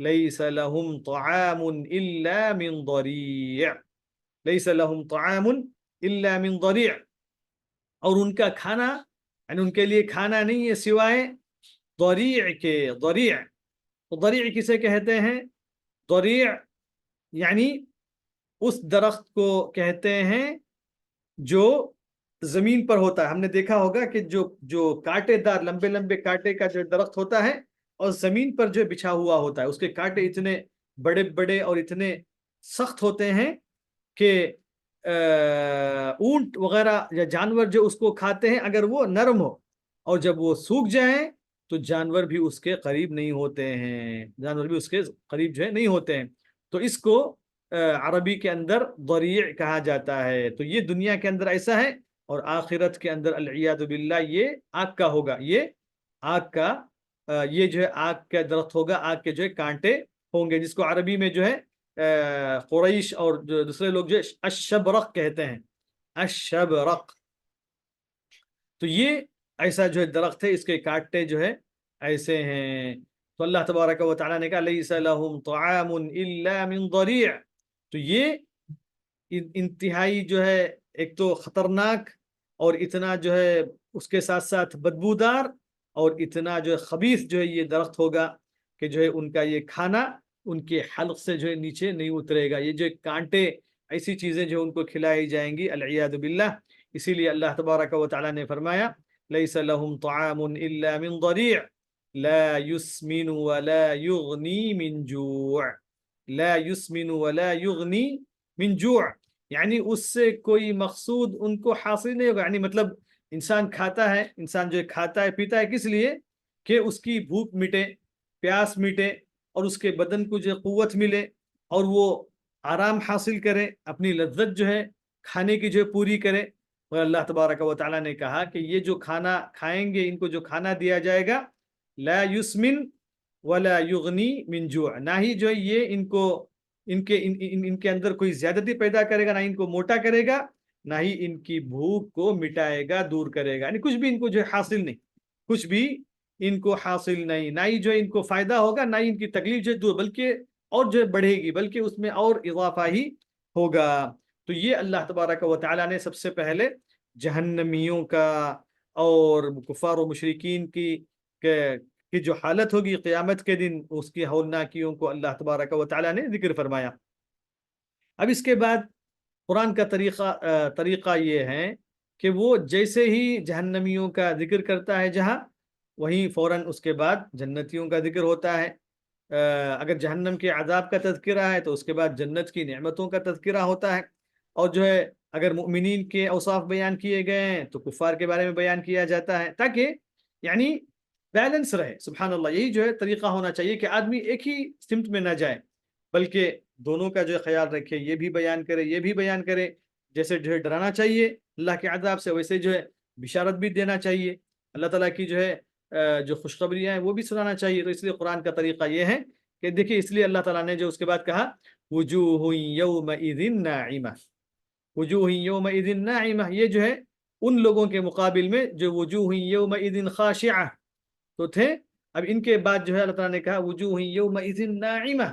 Speaker 2: ليس لهم طعام إلا من ضريع ليس لهم طعام إلا من ضريع اور ان کا کھانا یعنی ان کے لیے کھانا نہیں ہے سوائے ضریع کے ضریع تو ضریع کسے کہتے ہیں ضریع یعنی اس درخت کو کہتے ہیں جو زمین پر ہوتا ہے ہم نے دیکھا ہوگا کہ جو کانٹے دار لمبے لمبے کانٹے کا جو درخت ہوتا ہے اور زمین پر جو بچھا ہوا ہوتا ہے اس کے کانٹے اتنے بڑے بڑے اور اتنے سخت ہوتے ہیں کہ اونٹ وغیرہ یا جانور جو اس کو کھاتے ہیں اگر وہ نرم ہو اور جب وہ سوکھ جائیں تو جانور بھی اس کے قریب نہیں ہوتے ہیں جانور بھی اس کے قریب جو ہے نہیں ہوتے ہیں تو اس کو عربی کے اندر ضریع کہا جاتا ہے تو یہ دنیا کے اندر ایسا ہے اور آخرت کے اندر العیاذ باللہ یہ آگ کا ہوگا یہ آگ کا یہ جو ہے آگ کا درخت ہوگا آگ کے جو ہے کانٹے ہوں گے جس کو عربی میں جو ہے قریش اور جو دوسرے لوگ جو الشبرق کہتے ہیں الشبرق تو یہ ایسا جو ہے درخت ہے اس کے کانٹے جو ہے ایسے ہیں تو اللہ تبارک و تعالیٰ نے کہا لیس لہم طعام الا من ضریع تو یہ انتہائی جو ہے ایک تو خطرناک اور اتنا جو ہے اس کے ساتھ ساتھ بدبودار اور اتنا جو ہے خبیث جو ہے یہ درخت ہوگا کہ جو ہے ان کا یہ کھانا ان کے حلق سے جو ہے نیچے نہیں اترے گا یہ جو کانٹے ایسی چیزیں جو ان کو کھلائی جائیں گی العیاذ باللہ اسی لیے اللہ تبارک و تعالیٰ نے فرمایا لیس لہم طعام الا من ضریع لا يسمن ولا يغنی من جوع لا يسمن ولا يغنی من جوع یعنی اس سے کوئی مقصود ان کو حاصل نہیں ہوگا یعنی مطلب انسان کھاتا ہے انسان جو کھاتا ہے پیتا ہے کس لیے کہ اس کی بھوک مٹے پیاس مٹے اور اس کے بدن کو جو قوت ملے اور وہ آرام حاصل کرے اپنی لذت جو ہے کھانے کی جو پوری کرے اور اللہ تبارک و تعالیٰ نے کہا کہ یہ جو کھانا کھائیں گے ان کو جو کھانا دیا جائے گا لا یسمن ولا یغنی من جوع نہ ہی جو ہے یہ ان کے اندر کوئی زیادتی پیدا کرے گا نہ ان کو موٹا کرے گا نہ ہی ان کی بھوک کو مٹائے گا دور کرے گا یعنی کچھ بھی ان کو جو حاصل نہیں کچھ بھی ان کو حاصل نہیں نہ ہی جو ان کو فائدہ ہوگا نہ ہی ان کی تکلیف جو دور بلکہ اور جو بڑھے گی بلکہ اس میں اور اضافہ ہی ہوگا تو یہ اللہ تبارک و تعالیٰ نے سب سے پہلے جہنمیوں کا اور کفار و مشرکین کی جو حالت ہوگی قیامت کے دن اس کی ہولناکیوں کو اللہ تبارک و تعالیٰ نے ذکر فرمایا اب اس کے بعد قرآن کا طریقہ یہ ہے کہ وہ جیسے ہی جہنمیوں کا ذکر کرتا ہے جہاں وہیں فوراً اس کے بعد جنتیوں کا ذکر ہوتا ہے اگر جہنم کے عذاب کا تذکرہ ہے تو اس کے بعد جنت کی نعمتوں کا تذکرہ ہوتا ہے اور جو ہے اگر مؤمنین کے اوصاف بیان کیے گئے ہیں تو کفار کے بارے میں بیان کیا جاتا ہے تاکہ یعنی بیلنس رہے سبحان اللہ یہی جو ہے طریقہ ہونا چاہیے کہ آدمی ایک ہی سمت میں نہ جائے بلکہ دونوں کا جو ہے خیال رکھے یہ بھی بیان کرے یہ بھی بیان کرے جیسے جو ہے ڈرانا چاہیے اللہ کے عذاب سے ویسے جو ہے بشارت بھی دینا چاہیے اللہ تعالیٰ کی جو ہے جو خوشخبریاں ہیں وہ بھی سنانا چاہیے تو اس لیے قرآن کا طریقہ یہ ہے کہ دیکھیں اس لیے اللہ تعالیٰ نے جو اس کے بعد کہا وجوہ یومئذ ناعمہ وجوہ یومئذ ناعمہ یہ جو ہے ان لوگوں کے مقابل میں جو وجوہ یومئذ خاشعہ تو تھے اب ان کے بعد جو ہے اللہ تعالیٰ نے کہا وجوہ یومئذ ناعمہ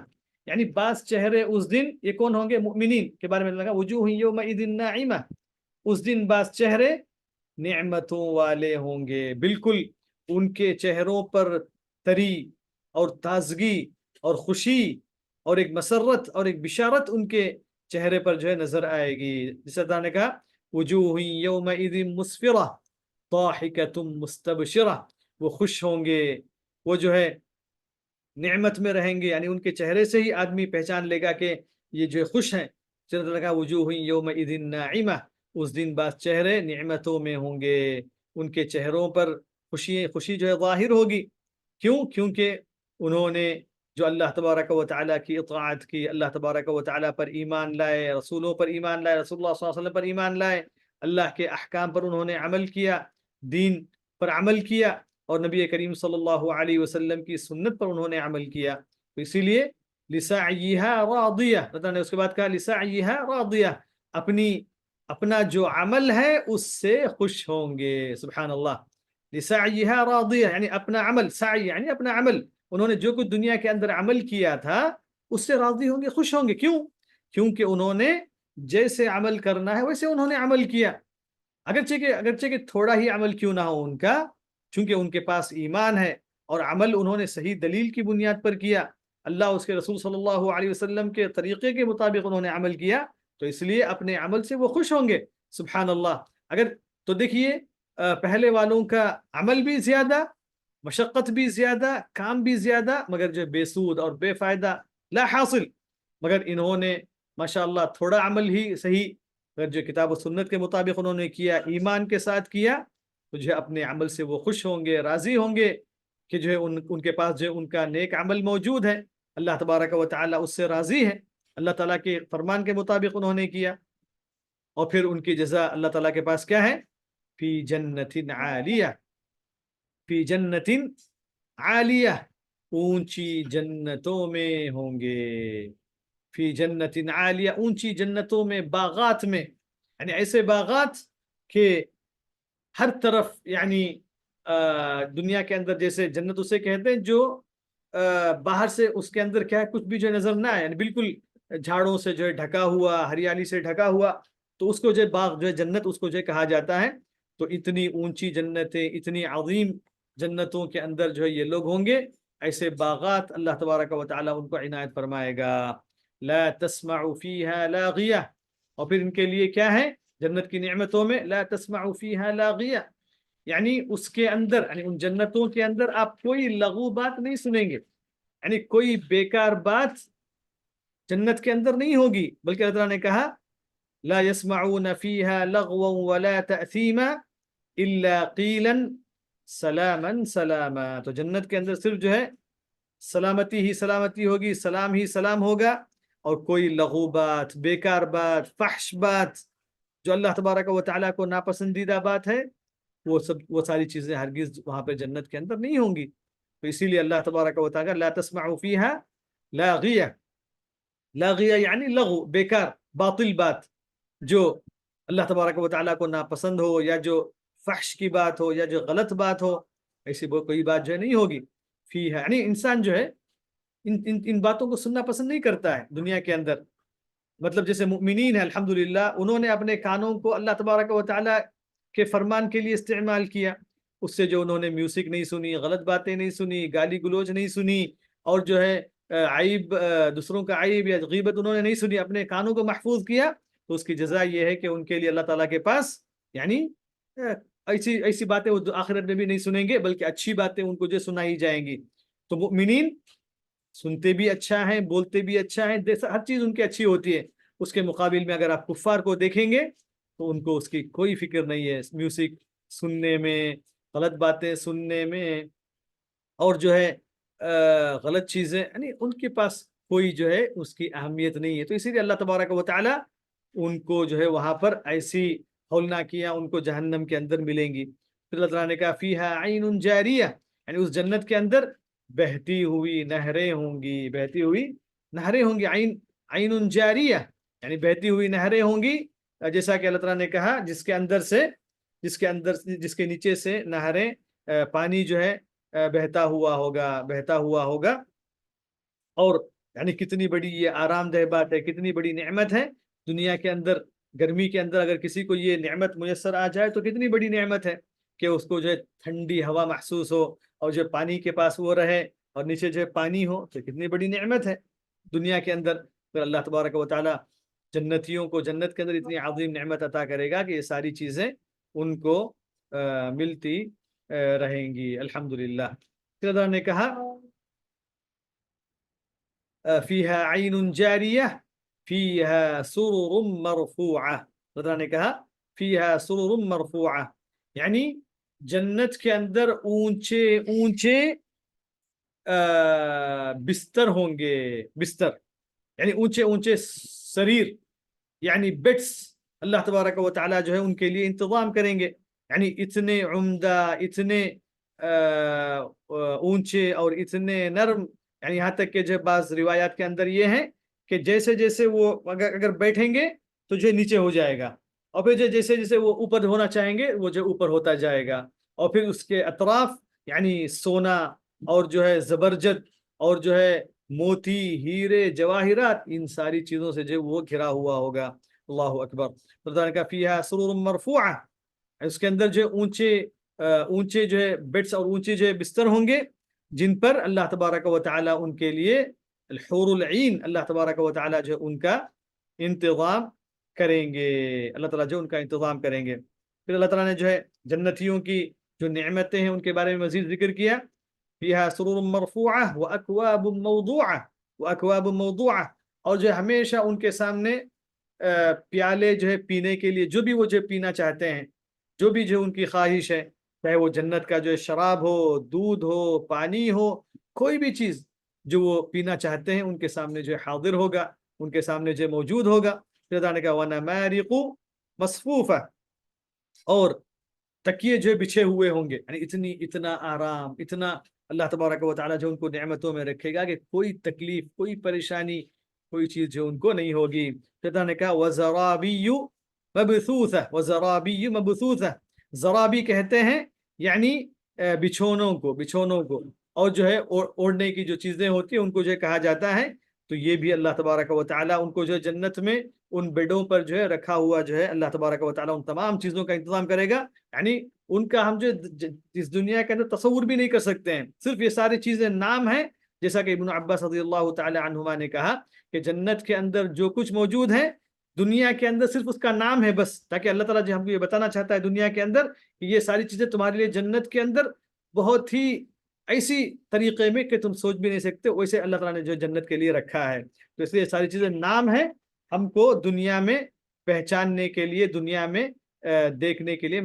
Speaker 2: یعنی بعض چہرے اس دن یہ کون ہوں گے مؤمنین کے بارے میں لگا وجوہ یومئذ ناعمہ اس دن بعض چہرے نعمتوں والے ہوں گے بالکل ان کے چہروں پر تری اور تازگی اور خوشی اور ایک مسرت اور ایک بشارت ان کے چہرے پر جو ہے نظر آئے گی جس اللہ نے کہا وجوہ یومئذ مسفرہ ضاحکۃ مستبشرہ وہ خوش ہوں گے وہ جو ہے نعمت میں رہیں گے یعنی ان کے چہرے سے ہی آدمی پہچان لے گا کہ یہ جو خوش ہیں چلتا لگا وجوہ یومئذ ناعمہ اس دن بعض چہرے نعمتوں میں ہوں گے ان کے چہروں پر خوشی جو ہے ظاہر ہوگی کیونکہ انہوں نے جو اللہ تبارک و تعالیٰ کی اطاعت کی اللہ تبارک و تعالیٰ پر ایمان لائے رسولوں پر ایمان لائے رسول اللہ صلی اللہ علیہ وسلم پر ایمان لائے اللہ کے احکام پر انہوں نے عمل کیا دین پر عمل کیا اور نبی کریم صلی اللہ علیہ وسلم کی سنت پر انہوں نے عمل کیا تو اسی لیے لسعیہا راضیہ اللہ نے اس کے بعد کہا لسعیہا راضیہ اپنا جو عمل ہے اس سے خوش ہوں گے سبحان اللہ لسعیہا راضیہ یعنی اپنا عمل سعی یعنی اپنا عمل انہوں نے جو کچھ دنیا کے اندر عمل کیا تھا اس سے راضی ہوں گے، خوش ہوں گے. کیوں؟ کیونکہ انہوں نے جیسے عمل کرنا ہے ویسے انہوں نے عمل کیا. اگرچہ کہ تھوڑا ہی عمل کیوں نہ ہو ان کا، چونکہ ان کے پاس ایمان ہے اور عمل انہوں نے صحیح دلیل کی بنیاد پر کیا، اللہ اس کے رسول صلی اللہ علیہ وسلم کے طریقے کے مطابق انہوں نے عمل کیا، تو اس لیے اپنے عمل سے وہ خوش ہوں گے. سبحان اللہ. اگر تو دیکھیے پہلے والوں کا عمل بھی زیادہ، مشقت بھی زیادہ، کام بھی زیادہ، مگر جو بے سود اور بے فائدہ لا حاصل. مگر انہوں نے ماشاءاللہ تھوڑا عمل ہی صحیح، اگر جو کتاب و سنت کے مطابق انہوں نے کیا، ایمان کے ساتھ کیا، تو جو اپنے عمل سے وہ خوش ہوں گے، راضی ہوں گے کہ جو ہے ان کے پاس جو ان کا نیک عمل موجود ہے، اللہ تبارک و تعالیٰ اس سے راضی ہے، اللہ تعالیٰ کے فرمان کے مطابق انہوں نے کیا، اور پھر ان کی جزا اللہ تعالیٰ کے پاس کیا ہے؟ فی جنت عالیہ، فی جنت عالیہ، اونچی جنتوں میں ہوں گے. فی جنت عالیہ، اونچی جنتوں میں، باغات میں، یعنی ایسے باغات کہ ہر طرف، یعنی دنیا کے اندر جیسے جنت اسے کہتے ہیں جو باہر سے اس کے اندر کیا ہے، کچھ بھی جو نظر نہ آئے، یعنی بالکل جھاڑوں سے جو ہے ڈھکا ہوا، ہریالی سے ڈھکا ہوا، تو اس کو جو باغ جو ہے جنت اس کو جو کہا جاتا ہے. تو اتنی اونچی جنتیں، اتنی عظیم جنتوں کے اندر جو ہے یہ لوگ ہوں گے. ایسے باغات اللہ تبارک و تعالیٰ ان کو عنایت فرمائے گا. لا تسمع فیہا لاغیہ، اور پھر ان کے لیے کیا ہے جنت کی نعمتوں میں؟ لا تسمع فیہا لاغیہ، یعنی اس کے اندر، یعنی ان جنتوں کے اندر آپ کوئی لغو بات نہیں سنیں گے، یعنی کوئی بیکار بات جنت کے اندر نہیں ہوگی، بلکہ اللہ تعالیٰ نے کہا لا يسمعون فيها لغوا ولا تأثیما الا قیلا سلاما سلاما. تو جنت کے اندر صرف جو ہے سلامتی ہی سلامتی ہوگی، سلام ہی سلام ہوگا، اور کوئی لغو بات، بیکار بات، فحش بات، جو اللہ تبارک و تعالیٰ کو ناپسندیدہ بات ہے، وہ ساری چیزیں ہرگز وہاں پہ جنت کے اندر نہیں ہوں گی. تو اسی لیے اللہ تبارک و تعالیٰ لا تسمع فیہا لاغیہ، لاغیہ یعنی لغو، بیکار، باطل بات، جو اللہ تبارک و تعالیٰ کو ناپسند ہو، یا جو فحش کی بات ہو، یا جو غلط بات ہو، ایسی کوئی بات جو ہے نہیں ہوگی. فیہا یعنی انسان جو ہے ان باتوں کو سننا پسند نہیں کرتا ہے دنیا کے اندر. مطلب جیسے مؤمنین ہیں الحمدللہ، انہوں نے اپنے کانوں کو اللہ تبارک و تعالیٰ کے فرمان کے لیے استعمال کیا، اس سے جو انہوں نے میوزک نہیں سنی، غلط باتیں نہیں سنی، گالی گلوچ نہیں سنی، اور جو ہے عیب، دوسروں کا عیب یا غیبت انہوں نے نہیں سنی، اپنے کانوں کو محفوظ کیا، تو اس کی جزا یہ ہے کہ ان کے لیے اللہ تعالیٰ کے پاس یعنی ایسی باتیں وہ آخرت میں بھی نہیں سنیں گے، بلکہ اچھی باتیں ان کو جو سنائی جائیں گی. تو مؤمنین سنتے بھی اچھا ہیں، بولتے بھی اچھا ہیں، ہر چیز ان کی اچھی ہوتی ہے. اس کے مقابل میں اگر آپ کفار کو دیکھیں گے تو ان کو اس کی کوئی فکر نہیں ہے، میوزک سننے میں، غلط باتیں سننے میں، اور جو ہے غلط چیزیں، یعنی ان کے پاس کوئی جو ہے اس کی اہمیت نہیں ہے. تو اسی لیے اللہ تبارک و تعالیٰ ان کو جو ہے وہاں پر ایسی ہولناکیاں ان کو جہنم کے اندر ملیں گی. پھر اللہ تعالیٰ نے کہا فیہا عین جاریہ، یعنی اس جنت کے اندر بہتی ہوئی نہریں ہوں گی، بہتی ہوئی نہریں ہوں گی. عین جاریہ یعنی بہتی ہوئی نہریں ہوں گی، جیسا کہ اللہ تعالیٰ نے کہا جس کے نیچے سے نہریں، پانی جو ہے بہتا ہوا ہوگا. اور یعنی کتنی بڑی یہ آرام دہ بات ہے، کتنی بڑی نعمت ہے. دنیا کے اندر گرمی کے اندر اگر کسی کو یہ نعمت میسر آ جائے تو کتنی بڑی نعمت ہے کہ اس کو جو ہے ٹھنڈی ہوا محسوس ہو، اور جو پانی کے پاس وہ رہے، اور نیچے جو ہے پانی ہو، تو کتنی بڑی نعمت ہے دنیا کے اندر. پھر اللہ تبارک و تعالیٰ جنتیوں کو جنت کے اندر اتنی عظیم نعمت عطا کرے گا کہ یہ ساری چیزیں ان کو ملتی رہیں گی. الحمدللہ. پھر اللہ نے کہا فیہا عین جاریہ فیہا سرر مرفوعہ. اللہ نے کہا فیہا سرر مرفوعہ، یعنی جنت کے اندر اونچے اونچے بستر ہوں گے. بستر یعنی اونچے اونچے سریر، یعنی بیڈس اللہ تبارک و تعالیٰ جو ہے ان کے لیے انتظام کریں گے. یعنی اتنے عمدہ، اتنے اونچے اور اتنے نرم، یعنی یہاں تک کہ جو بعض روایات کے اندر یہ ہیں کہ جیسے جیسے وہ اگر بیٹھیں گے تو جو نیچے ہو جائے گا، اور پھر جیسے جیسے وہ اوپر ہونا چاہیں گے وہ جو اوپر ہوتا جائے گا. اور پھر اس کے اطراف یعنی سونا اور جو ہے زبرجد اور جو ہے موتی ہیرے جواہرات ان ساری چیزوں سے جو وہ گھرا ہوا ہوگا. اللہ اکبر. اللہ تعالیٰ نے کہا فیہا سرور مرفوعہ، اس کے اندر جو اونچے جو ہے بیڈس اور اونچے جو ہے بستر ہوں گے جن پر اللہ تبارک و تعالیٰ ان کے لیے الحور العین اللہ تبارک و تعالیٰ جو ہے ان کا انتظام کریں گے. اللہ تعالیٰ جو ان کا انتظام کریں گے. پھر اللہ تعالیٰ نے جو ہے جنتیوں کی جو نعمتیں ہیں ان کے بارے میں مزید ذکر کیا. فیہا سرور مرفوعہ واکواب موضوعہ واکواب موضوعہ، اور جو ہے ہمیشہ ان کے سامنے پیالے جو ہے پینے کے لیے جو بھی وہ جو پینا چاہتے ہیں، جو بھی جو ان کی خواہش ہے، چاہے وہ جنت کا جو ہے شراب ہو، دودھ ہو، پانی ہو، کوئی بھی چیز جو وہ پینا چاہتے ہیں ان کے سامنے جو ہے حاضر ہوگا، ان کے سامنے جو ہے موجود ہوگا. پھر اللہ نے کہا وَنَمَارِقُ مَصْفُوفَةٌ، اور تکیے جو بچھے ہوئے ہوں گے، یعنی اتنا آرام، اتنا اللہ تبارک و تعالیٰ جو ان کو نعمتوں میں رکھے گا کہ کوئی تکلیف، کوئی پریشانی، کوئی چیز جو ان کو نہیں ہوگی. پھر اللہ نے کہا وَزَرَابِيُّ مَبْثُوثَةٌ وَزَرَابِيُّ مَبْثُوثَةٌ، زرابی کہتے ہیں یعنی بچھونوں کو، اور جو ہے اوڑھنے کی جو چیزیں ہوتی ہیں ان کو جو ہے کہا جاتا ہے. تو یہ بھی اللہ تبارک و تعالیٰ ان کو جو ہے جنت میں ان بیڈوں پر جو ہے رکھا ہوا جو ہے اللہ تبارک و تعالیٰ ان تمام چیزوں کا انتظام کرے گا. یعنی ان کا ہم جو اس دنیا کے اندر تصور بھی نہیں کر سکتے ہیں. صرف یہ ساری چیزیں نام ہیں، جیسا کہ ابن عباس رضی اللہ تعالی عنہما نے کہا کہ جنت کے اندر جو کچھ موجود ہے دنیا کے اندر صرف اس کا نام ہے بس، تاکہ اللہ تعالیٰ جو ہم کو یہ بتانا چاہتا ہے دنیا کے اندر کہ یہ ساری چیزیں تمہارے لیے جنت کے اندر بہت ہی ایسی طریقے میں کہ تم سوچ بھی نہیں سکتے، ویسے اللہ تعالیٰ نے جو جنت کے لیے رکھا ہے. تو اس لیے ساری چیزیں نام ہے ہم کو دنیا میں پہچاننے کے لیے، دنیا میں دیکھنے کے لیے.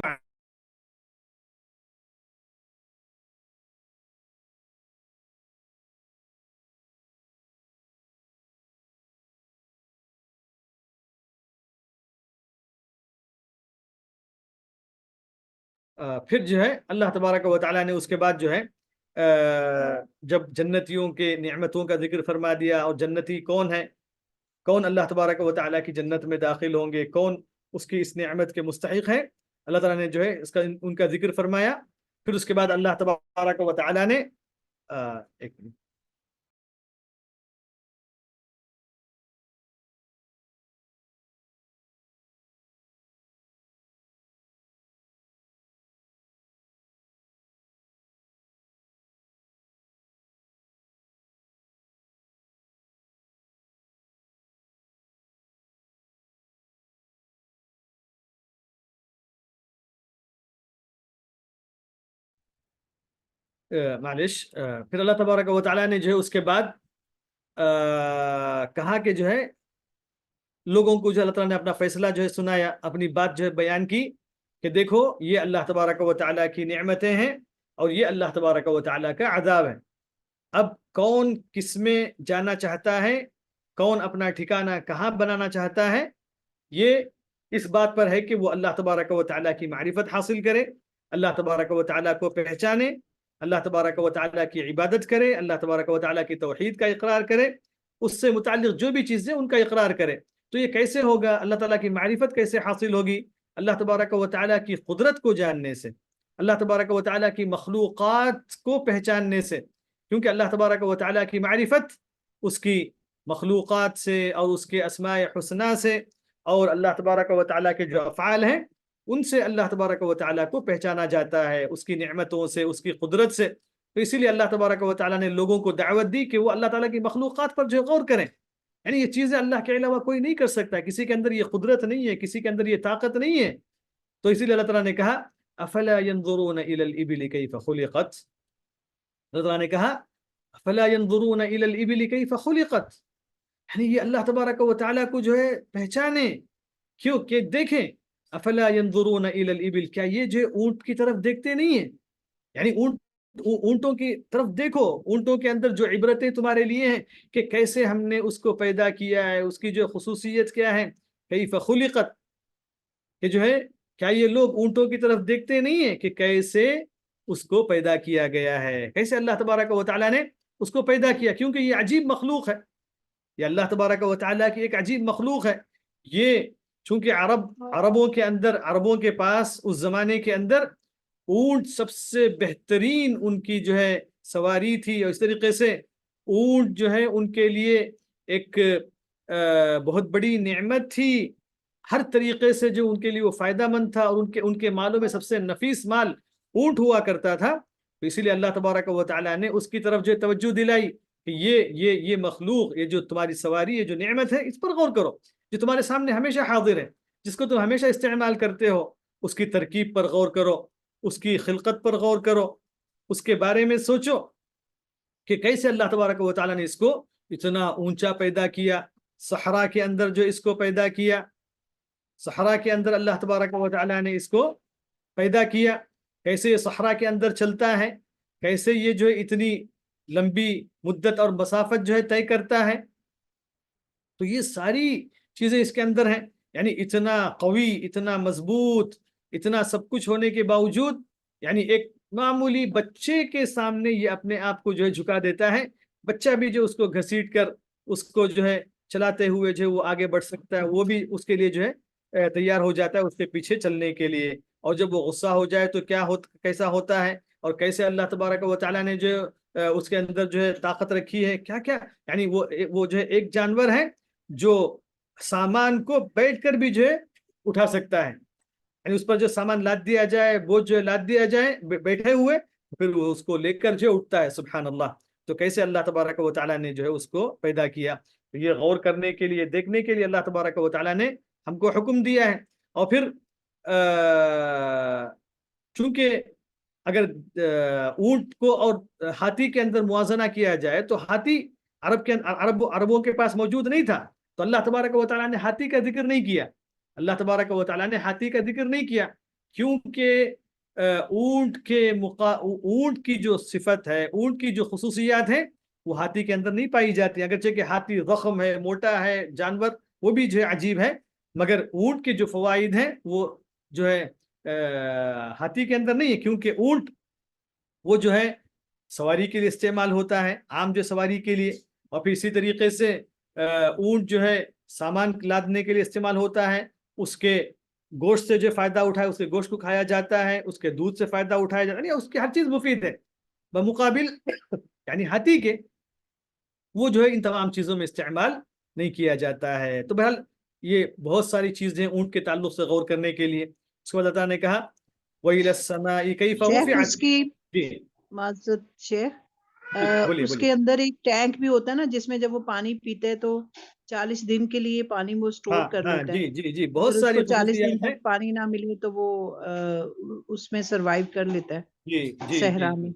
Speaker 2: پھر جو ہے اللہ تبارک و تعالیٰ نے اس کے بعد جو ہے جب جنتیوں کے نعمتوں کا ذکر فرما دیا اور جنتی کون ہے، کون اللہ تبارک و تعالیٰ کی جنت میں داخل ہوں گے، کون اس کی اس نعمت کے مستحق ہے، اللہ تعالیٰ نے جو ہے ان کا ذکر فرمایا. پھر اس کے بعد اللہ تبارک و تعالیٰ نے ایک منٹ معلش. پھر اللہ تبارک و تعالیٰ نے جو ہے اس کے بعد کہا کہ جو ہے لوگوں کو جو اللہ تعالیٰ نے اپنا فیصلہ جو ہے سنایا، اپنی بات جو ہے بیان کی کہ دیکھو یہ اللہ تبارک و تعالیٰ کی نعمتیں ہیں اور یہ اللہ تبارک و تعالیٰ کا عذاب ہے. اب کون کس میں جانا چاہتا ہے، کون اپنا ٹھکانہ کہاں بنانا چاہتا ہے، یہ اس بات پر ہے کہ وہ اللہ تبارک و تعالیٰ کی معرفت حاصل کرے، اللہ تبارک و تعالیٰ کو پہچانے، اللہ تبارک و تعالیٰ کی عبادت کرے، اللہ تبارک و تعالیٰ کی توحید کا اقرار کرے، اس سے متعلق جو بھی چیزیں ان کا اقرار کرے. تو یہ کیسے ہوگا؟ اللہ تعالیٰ کی معرفت کیسے حاصل ہوگی؟ اللہ تبارک و تعالیٰ کی قدرت کو جاننے سے، اللہ تبارک و تعالیٰ کی مخلوقات کو پہچاننے سے، کیونکہ اللہ تبارک و تعالیٰ کی معرفت اس کی مخلوقات سے اور اس کے اسماء حسنہ سے اور اللہ تبارک و تعالیٰ کے جو افعال ہیں ان سے اللہ تبارک و تعالیٰ کو پہچانا جاتا ہے، اس کی نعمتوں سے، اس کی قدرت سے. تو اسی لیے اللہ تبارک و تعالیٰ نے لوگوں کو دعوت دی کہ وہ اللہ تعالیٰ کی مخلوقات پر جو غور کریں. یعنی یہ چیزیں اللہ کے علاوہ کوئی نہیں کر سکتا، کسی کے اندر یہ قدرت نہیں ہے، کسی کے اندر یہ طاقت نہیں ہے. تو اسی لیے اللہ تعالیٰ نے کہا افلا ينظرون الى الابل كيف خلقت، اللہ تعالیٰ نے کہا افلا ينظرون الى الابل كيف خلقت، یعنی یہ اللہ تبارک و تعالیٰ کو جو ہے پہچانے، کیوں کہ دیکھیں. افلا ينظرون الى الابل، کیا یہ جو اونٹ کی طرف دیکھتے نہیں ہیں؟ یعنی اونٹوں کی طرف دیکھو، اونٹوں کے اندر جو عبرتیں تمہارے لیے ہیں کہ کیسے ہم نے اس کو پیدا کیا ہے، اس کی جو خصوصیت کیا ہے. کیف خلقت، کہ جو ہے کیا یہ لوگ اونٹوں کی طرف دیکھتے نہیں ہیں کہ کیسے اس کو پیدا کیا گیا ہے، کیسے اللہ تبارک و تعالیٰ نے اس کو پیدا کیا، کیونکہ یہ عجیب مخلوق ہے، یہ اللہ تبارک و تعالیٰ کی ایک عجیب مخلوق ہے. یہ چونکہ عربوں کے پاس اس زمانے کے اندر اونٹ سب سے بہترین ان کی جو ہے سواری تھی، اور اس طریقے سے اونٹ جو ہے ان کے لیے ایک بہت بڑی نعمت تھی، ہر طریقے سے جو ان کے لیے وہ فائدہ مند تھا، اور ان کے مالوں میں سب سے نفیس مال اونٹ ہوا کرتا تھا. تو اسی لیے اللہ تبارک و تعالیٰ نے اس کی طرف جو توجہ دلائی کہ یہ مخلوق، یہ جو تمہاری سواری، یہ جو نعمت ہے، اس پر غور کرو، جو تمہارے سامنے ہمیشہ حاضر ہے، جس کو تم ہمیشہ استعمال کرتے ہو، اس کی ترکیب پر غور کرو، اس کی خلقت پر غور کرو، اس کے بارے میں سوچو کہ کیسے اللہ تبارک و تعالیٰ نے اس کو اتنا اونچا پیدا کیا، صحرا کے اندر جو اس کو پیدا کیا، صحرا کے اندر اللہ تبارک و تعالیٰ نے اس کو پیدا کیا، کیسے یہ صحرا کے اندر چلتا ہے، کیسے یہ جو اتنی لمبی مدت اور مسافت جو ہے طے کرتا ہے. تو یہ ساری چیزیں اس کے اندر ہیں. یعنی اتنا قوی، اتنا مضبوط، اتنا سب کچھ ہونے کے باوجود یعنی ایک معمولی بچے کے سامنے یہ اپنے آپ کو جو ہے جھکا دیتا ہے. بچہ بھی جو اس کو گھسیٹ کر اس کو جو ہے چلاتے ہوئے جو وہ آگے بڑھ سکتا ہے، وہ بھی اس کے لیے جو ہے تیار ہو جاتا ہے اس کے پیچھے چلنے کے لیے. اور جب وہ غصہ ہو جائے تو کیسا ہوتا ہے، اور کیسے اللہ تبارک و تعالیٰ نے جو اس کے اندر جو ہے طاقت رکھی ہے، کیا کیا. یعنی وہ جو ہے ایک جانور ہے جو سامان کو بیٹھ کر بھی جو ہے اٹھا سکتا ہے. یعنی اس پر جو سامان لاد دیا جائے، بوجھ جو ہے لاد دیا جائے بیٹھے ہوئے، پھر وہ اس کو لے کر جو اٹھتا ہے. سبحان اللہ. تو کیسے اللہ تبارک و تعالیٰ نے جو ہے اس کو پیدا کیا. یہ غور کرنے کے لیے، دیکھنے کے لیے اللہ تبارک و تعالیٰ نے ہم کو حکم دیا ہے. اور پھر چونکہ اگر اونٹ کو اور ہاتھی کے اندر موازنہ کیا جائے تو ہاتھی عربوں کے پاس موجود نہیں تھا، تو اللہ تبارک و تعالیٰ نے ہاتھی کا ذکر نہیں کیا. اللہ تبارک و تعالیٰ نے ہاتھی کا ذکر نہیں کیا کیونکہ اونٹ کی جو صفت ہے، اونٹ کی جو خصوصیات ہیں، وہ ہاتھی کے اندر نہیں پائی جاتی. اگرچہ کہ ہاتھی ضخم ہے، موٹا ہے، جانور وہ بھی جو ہے عجیب ہے، مگر اونٹ کے جو فوائد ہیں وہ جو ہے ہاتھی کے اندر نہیں ہے. کیونکہ اونٹ وہ جو ہے سواری کے لیے استعمال ہوتا ہے، عام جو سواری کے لیے. اور پھر اسی طریقے سے اونٹ جو ہے سامان لادنے کے لیے استعمال ہوتا ہے. اس کے گوشت سے جو فائدہ اٹھائے، اس کے گوشت کو کھایا جاتا ہے، اس کے دودھ سے فائدہ اٹھایا جاتا ہے، یعنی اس کی ہر چیز مفید ہے. بمقابل یعنی ہاتھی کے وہ جو ہے ان تمام چیزوں میں استعمال نہیں کیا جاتا ہے. تو بہرحال یہ بہت ساری چیزیں اونٹ کے تعلق سے غور کرنے کے لیے. اس کو اللہ تعالیٰ نے کہا وَإِلَى السَّمَاءِ كَيْفَ رُفِعَتْ.
Speaker 3: اس کی
Speaker 2: جی
Speaker 3: معذرت شیخ،
Speaker 2: بولیے
Speaker 3: اس کے اندر ایک ٹینک بھی ہوتا ہے نا، جس میں جب وہ پانی پیتے ہیں تو 40 دن کے لیے پانی وہ سٹور کر لیتا ہے.
Speaker 2: جی جی جی بہت
Speaker 3: اگر اس
Speaker 2: ساری
Speaker 3: کو 40 دن
Speaker 2: خصوصیات ہیں.
Speaker 3: تک پانی نہ ملے تو وہ اس میں سروائیو کر لیتا ہے
Speaker 2: جی جی
Speaker 3: صحرا
Speaker 2: جی
Speaker 3: میں.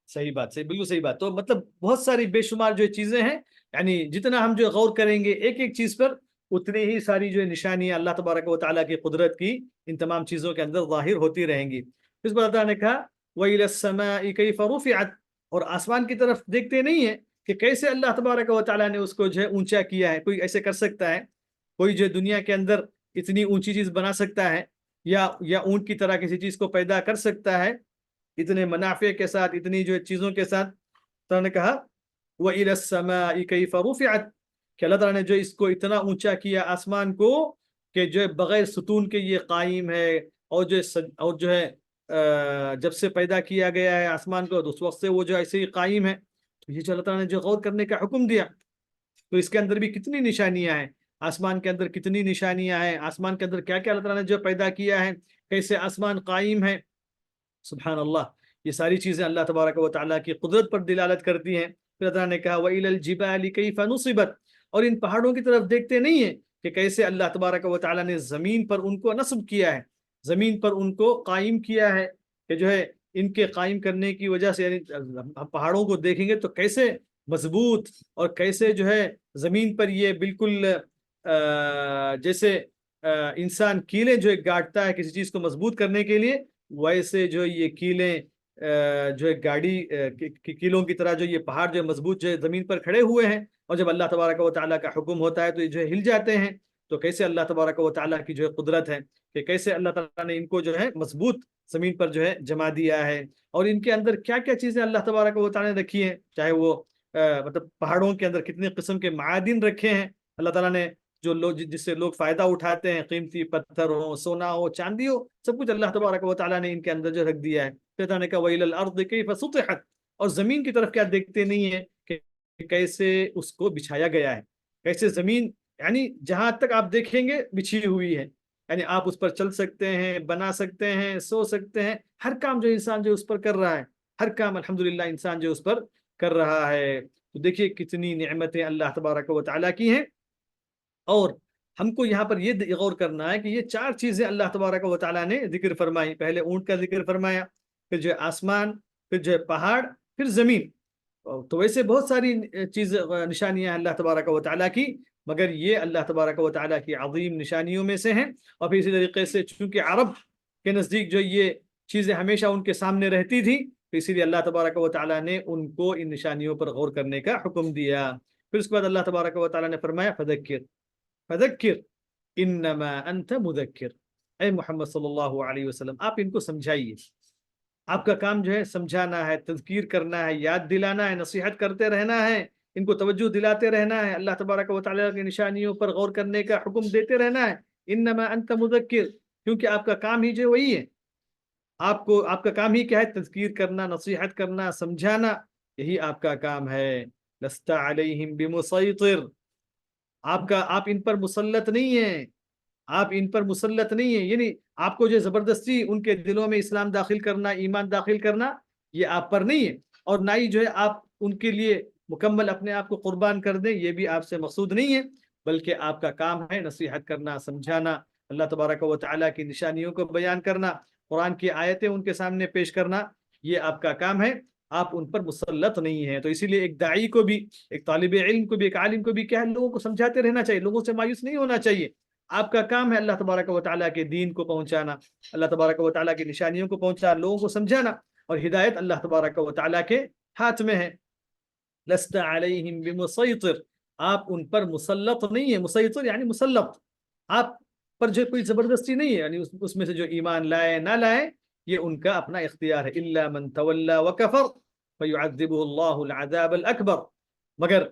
Speaker 2: صحیح بات، صحیح، بالکل صحیح بات. تو مطلب بہت ساری بے شمار جو چیزیں ہیں، یعنی جتنا ہم جو غور کریں گے ایک ایک چیز پر، اتنی ہی ساری جو نشانیاں اللہ تبارک و تعالیٰ کی قدرت کی ان تمام چیزوں کے اندر ظاہر ہوتی رہیں گی. اس پر اللہ تعالیٰ نے کہا وَإِلَى السَّمَاءِ كَيْفَ رُفِعَتْ. اور آسمان کی طرف دیکھتے نہیں ہیں کہ کیسے اللہ تبارک و تعالیٰ نے اس کو جو ہے اونچا کیا ہے. کوئی ایسے کر سکتا ہے؟ کوئی جو دنیا کے اندر اتنی اونچی چیز بنا سکتا ہے، یا اونٹ کی طرح کسی چیز کو پیدا کر سکتا ہے اتنے منافع کے ساتھ، اتنی جو چیزوں کے ساتھ؟ تو نے کہا وَإِلَى السَّمَاءِ كَيْفَ رُفِعَتْ، کہ اللہ تعالیٰ نے جو اس کو اتنا اونچا کیا آسمان کو کہ جو بغیر ستون کے یہ قائم ہے. اور جو ہے جب سے پیدا کیا گیا ہے آسمان کو، اس وقت سے وہ جو ایسے ہی قائم ہے. تو یہ جو اللہ تعالیٰ نے جو غور کرنے کا حکم دیا، تو اس کے اندر بھی کتنی نشانیاں ہیں. آسمان کے اندر کتنی نشانیاں ہیں، آسمان کے اندر کیا کیا اللہ تعالیٰ نے جو پیدا کیا ہے، کیسے آسمان قائم ہے. سبحان اللہ. یہ ساری چیزیں اللہ تبارک و تعالیٰ کی قدرت پر دلالت کرتی ہیں. پھر اللہ تعالیٰ نے کہا وَإِلَى الْجِبَالِ كَيْفَ نُصِبَتْ. اور ان پہاڑوں کی طرف دیکھتے نہیں ہیں کہ کیسے اللہ تبارک و تعالیٰ نے زمین پر ان کو نصب کیا ہے، زمین پر ان کو قائم کیا ہے. کہ جو ہے ان کے قائم کرنے کی وجہ سے، یعنی پہاڑوں کو دیکھیں گے تو کیسے مضبوط، اور کیسے جو ہے زمین پر یہ بالکل جیسے انسان کیلیں جو ہے گاڑتا ہے کسی چیز کو مضبوط کرنے کے لیے، ویسے جو یہ کیلیں جو ہے گاڑی کیلوں کی طرح جو یہ پہاڑ جو مضبوط جو ہے زمین پر کھڑے ہوئے ہیں. اور جب اللہ تبارک و تعالیٰ کا حکم ہوتا ہے تو یہ جو ہے ہل جاتے ہیں. تو کیسے اللہ تبارک و تعالیٰ کی جو ہے قدرت ہے کہ کیسے اللہ تعالیٰ نے ان کو جو ہے مضبوط زمین پر جو ہے جما دیا ہے. اور ان کے اندر کیا کیا چیزیں اللہ تبارک و تعالیٰ نے رکھی ہیں، چاہے وہ مطلب پہاڑوں کے اندر کتنے قسم کے معادن رکھے ہیں اللہ تعالیٰ نے، جو لوگ جس سے لوگ فائدہ اٹھاتے ہیں، قیمتی پتھر ہو، سونا ہو، چاندی ہو، سب کچھ اللہ تبارک و تعالیٰ نے ان کے اندر جو رکھ دیا ہے. اللہ نے کہا وَإِلَى الْأَرْضِ كَيْفَ سُطِحَتْ. اور زمین کی طرف کیا دیکھتے نہیں ہیں کہ کیسے اس کو بچھایا گیا ہے، کیسے زمین یعنی جہاں تک آپ دیکھیں گے بچھی ہوئی ہے، یعنی آپ اس پر چل سکتے ہیں، بنا سکتے ہیں، سو سکتے ہیں، ہر کام جو انسان جو اس پر کر رہا ہے، ہر کام الحمدللہ انسان جو اس پر کر رہا ہے۔ تو دیکھیے کتنی نعمتیں اللہ تبارک و تعالیٰ کی ہیں، اور ہم کو یہاں پر یہ غور کرنا ہے کہ یہ 4 چیزیں اللہ تبارک و تعالیٰ نے ذکر فرمائی۔ پہلے اونٹ کا ذکر فرمایا، پھر جو ہے آسمان، پھر جو ہے پہاڑ، پھر زمین۔ تو ویسے بہت ساری چیز نشانیاں ہیں اللہ تبارک و تعالیٰ کی، مگر یہ اللہ تبارک و تعالیٰ کی عظیم نشانیوں میں سے ہیں۔ اور پھر اسی طریقے سے چونکہ عرب کے نزدیک جو یہ چیزیں ہمیشہ ان کے سامنے رہتی تھی، تو اسی لیے اللہ تبارک و تعالیٰ نے ان کو ان نشانیوں پر غور کرنے کا حکم دیا۔ پھر اس کے بعد اللہ تبارک و تعالیٰ نے فرمایا فذکر انما انت مذکر، اے محمد صلی اللہ علیہ وسلم آپ ان کو سمجھائیے، آپ کا کام جو ہے سمجھانا ہے، تذکیر کرنا ہے، یاد دلانا ہے، نصیحت کرتے رہنا ہے، ان کو توجہ دلاتے رہنا ہے، اللہ تبارک و تعالیٰ کی نشانیوں پر غور کرنے کا حکم دیتے رہنا ہے۔ انما انت مذکر، کیونکہ آپ کا کام ہی جو وہی ہے، آپ کا کام ہی کیا ہے؟ تذکیر کرنا، نصیحت کرنا، سمجھانا، یہی آپ کا کام ہے۔ لست علیہم بمسیطر، آپ ان پر مسلط نہیں ہیں، آپ ان پر مسلط نہیں ہیں، یعنی آپ کو جو زبردستی ان کے دلوں میں اسلام داخل کرنا، ایمان داخل کرنا، یہ آپ پر نہیں ہے، اور نہ ہی جو ہے آپ ان کے لیے مکمل اپنے آپ کو قربان کر دیں، یہ بھی آپ سے مقصود نہیں ہے، بلکہ آپ کا کام ہے نصیحت کرنا، سمجھانا، اللہ تبارک و تعالیٰ کی نشانیوں کو بیان کرنا، قرآن کی آیتیں ان کے سامنے پیش کرنا، یہ آپ کا کام ہے، آپ ان پر مسلط نہیں ہیں۔ تو اسی لیے ایک داعی کو بھی، ایک طالب علم کو بھی، ایک عالم کو بھی کیا ہے؟ لوگوں کو سمجھاتے رہنا چاہیے، لوگوں سے مایوس نہیں ہونا چاہیے۔ آپ کا کام ہے اللہ تبارک و تعالیٰ کے دین کو پہنچانا، اللہ تبارک و تعالیٰ کی نشانیوں کو پہنچانا، لوگوں کو سمجھانا، اور ہدایت اللہ تبارک و تعالیٰ کے ہاتھ میں ہے۔ لست علیہم بمسیطر، آپ ان پر مسلط نہیں ہے، مسیطر یعنی مسلط، آپ پر جو کوئی زبردستی نہیں ہے، یعنی اس میں سے جو ایمان لائے نہ لائے یہ ان کا اپنا اختیار ہے۔ الا من تولی وکفر فیعذبہ اللہ العذاب الاکبر، مگر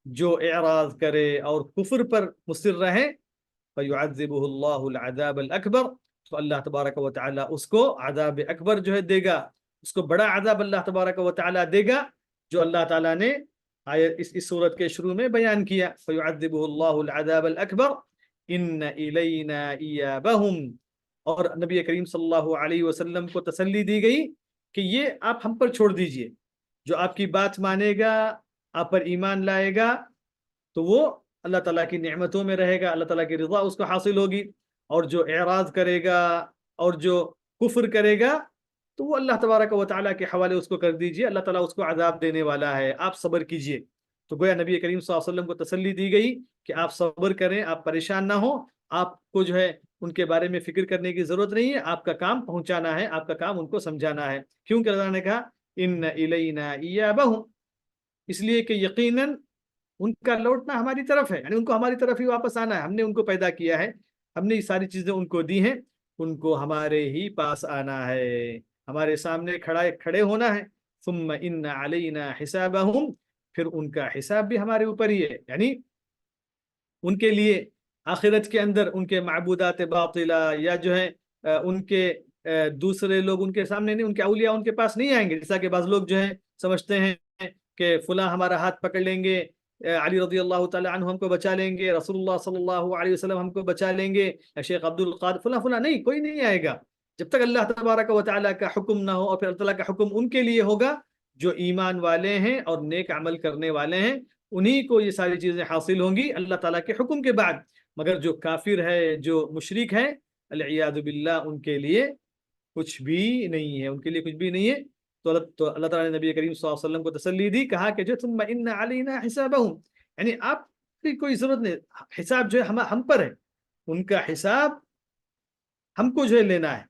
Speaker 2: جو اعراض کرے اور کفر پر مصر رہے فیعذبہ اللہ العذاب الاکبر، تو اللہ تبارک و تعالیٰ اس کو عذاب اکبر جو ہے دے گا، اس کو بڑا عذاب اللہ تبارک و تعالیٰ دے گا، جو اللہ تعالیٰ نے اس صورت کے شروع میں بیان کیا، فیعذبہ اللہ العذاب الاکبر ان الینا ایابہم۔ اور نبی کریم صلی اللہ علیہ وسلم کو تسلی دی گئی کہ یہ آپ ہم پر چھوڑ دیجئے، جو آپ کی بات مانے گا، آپ پر ایمان لائے گا، تو وہ اللہ تعالیٰ کی نعمتوں میں رہے گا، اللہ تعالیٰ کی رضا اس کو حاصل ہوگی، اور جو اعراض کرے گا اور جو کفر کرے گا تو وہ اللہ تبارک و تعالیٰ کے حوالے اس کو کر دیجئے، اللہ تعالیٰ اس کو عذاب دینے والا ہے، آپ صبر کیجئے۔ تو گویا نبی کریم صلی اللہ علیہ وسلم کو تسلی دی گئی کہ آپ صبر کریں، آپ پریشان نہ ہوں، آپ کو جو ہے ان کے بارے میں فکر کرنے کی ضرورت نہیں ہے، آپ کا کام پہنچانا ہے، آپ کا کام ان کو سمجھانا ہے، کیونکہ اللہ نے کہا ان الینا ایابہم، اس لیے کہ یقیناً ان کا لوٹنا ہماری طرف ہے، یعنی ان کو ہماری طرف ہی واپس آنا ہے، ہم نے ان کو پیدا کیا ہے، ہم نے یہ ساری چیزیں ان کو دی ہیں، ان کو ہمارے ہی پاس آنا ہے، ہمارے سامنے کھڑے ہونا ہے۔ ثم ان علینا حسابہم، پھر ان کا حساب بھی ہمارے اوپر ہی ہے، یعنی ان کے لیے آخرت کے اندر ان کے معبودات باطلہ یا جو ہے ان کے دوسرے لوگ ان کے سامنے نہیں، ان کے اولیاء ان کے پاس نہیں آئیں گے، جیسا کہ بعض لوگ جو ہیں سمجھتے ہیں کہ فلاں ہمارا ہاتھ پکڑ لیں گے، علی رضی اللہ تعالیٰ عنہ ہم کو بچا لیں گے، رسول اللہ صلی اللہ علیہ وسلم ہم کو بچا لیں گے، شیخ عبد القادر فلاں فلاں، نہیں، کوئی نہیں آئے گا جب تک اللہ تبارک و تعالیٰ کا حکم نہ ہو، اور پھر اللہ تعالیٰ کا حکم ان کے لیے ہوگا جو ایمان والے ہیں اور نیک عمل کرنے والے ہیں، انہی کو یہ ساری چیزیں حاصل ہوں گی اللہ تعالیٰ کے حکم کے بعد، مگر جو کافر ہے، جو مشرک ہے، العیاذ باللہ، ان کے لیے کچھ بھی نہیں ہے، ان کے لیے کچھ بھی نہیں ہے۔ تو اللہ تعالیٰ نے نبی کریم صلی اللہ علیہ وسلم کو تسلی دی، کہا کہ جو ثم ان علینا حسابہم، یعنی آپ کی کوئی ضرورت نہیں، حساب جو ہے ہم پر ہے، ان کا حساب ہم کو جو ہے لینا ہے،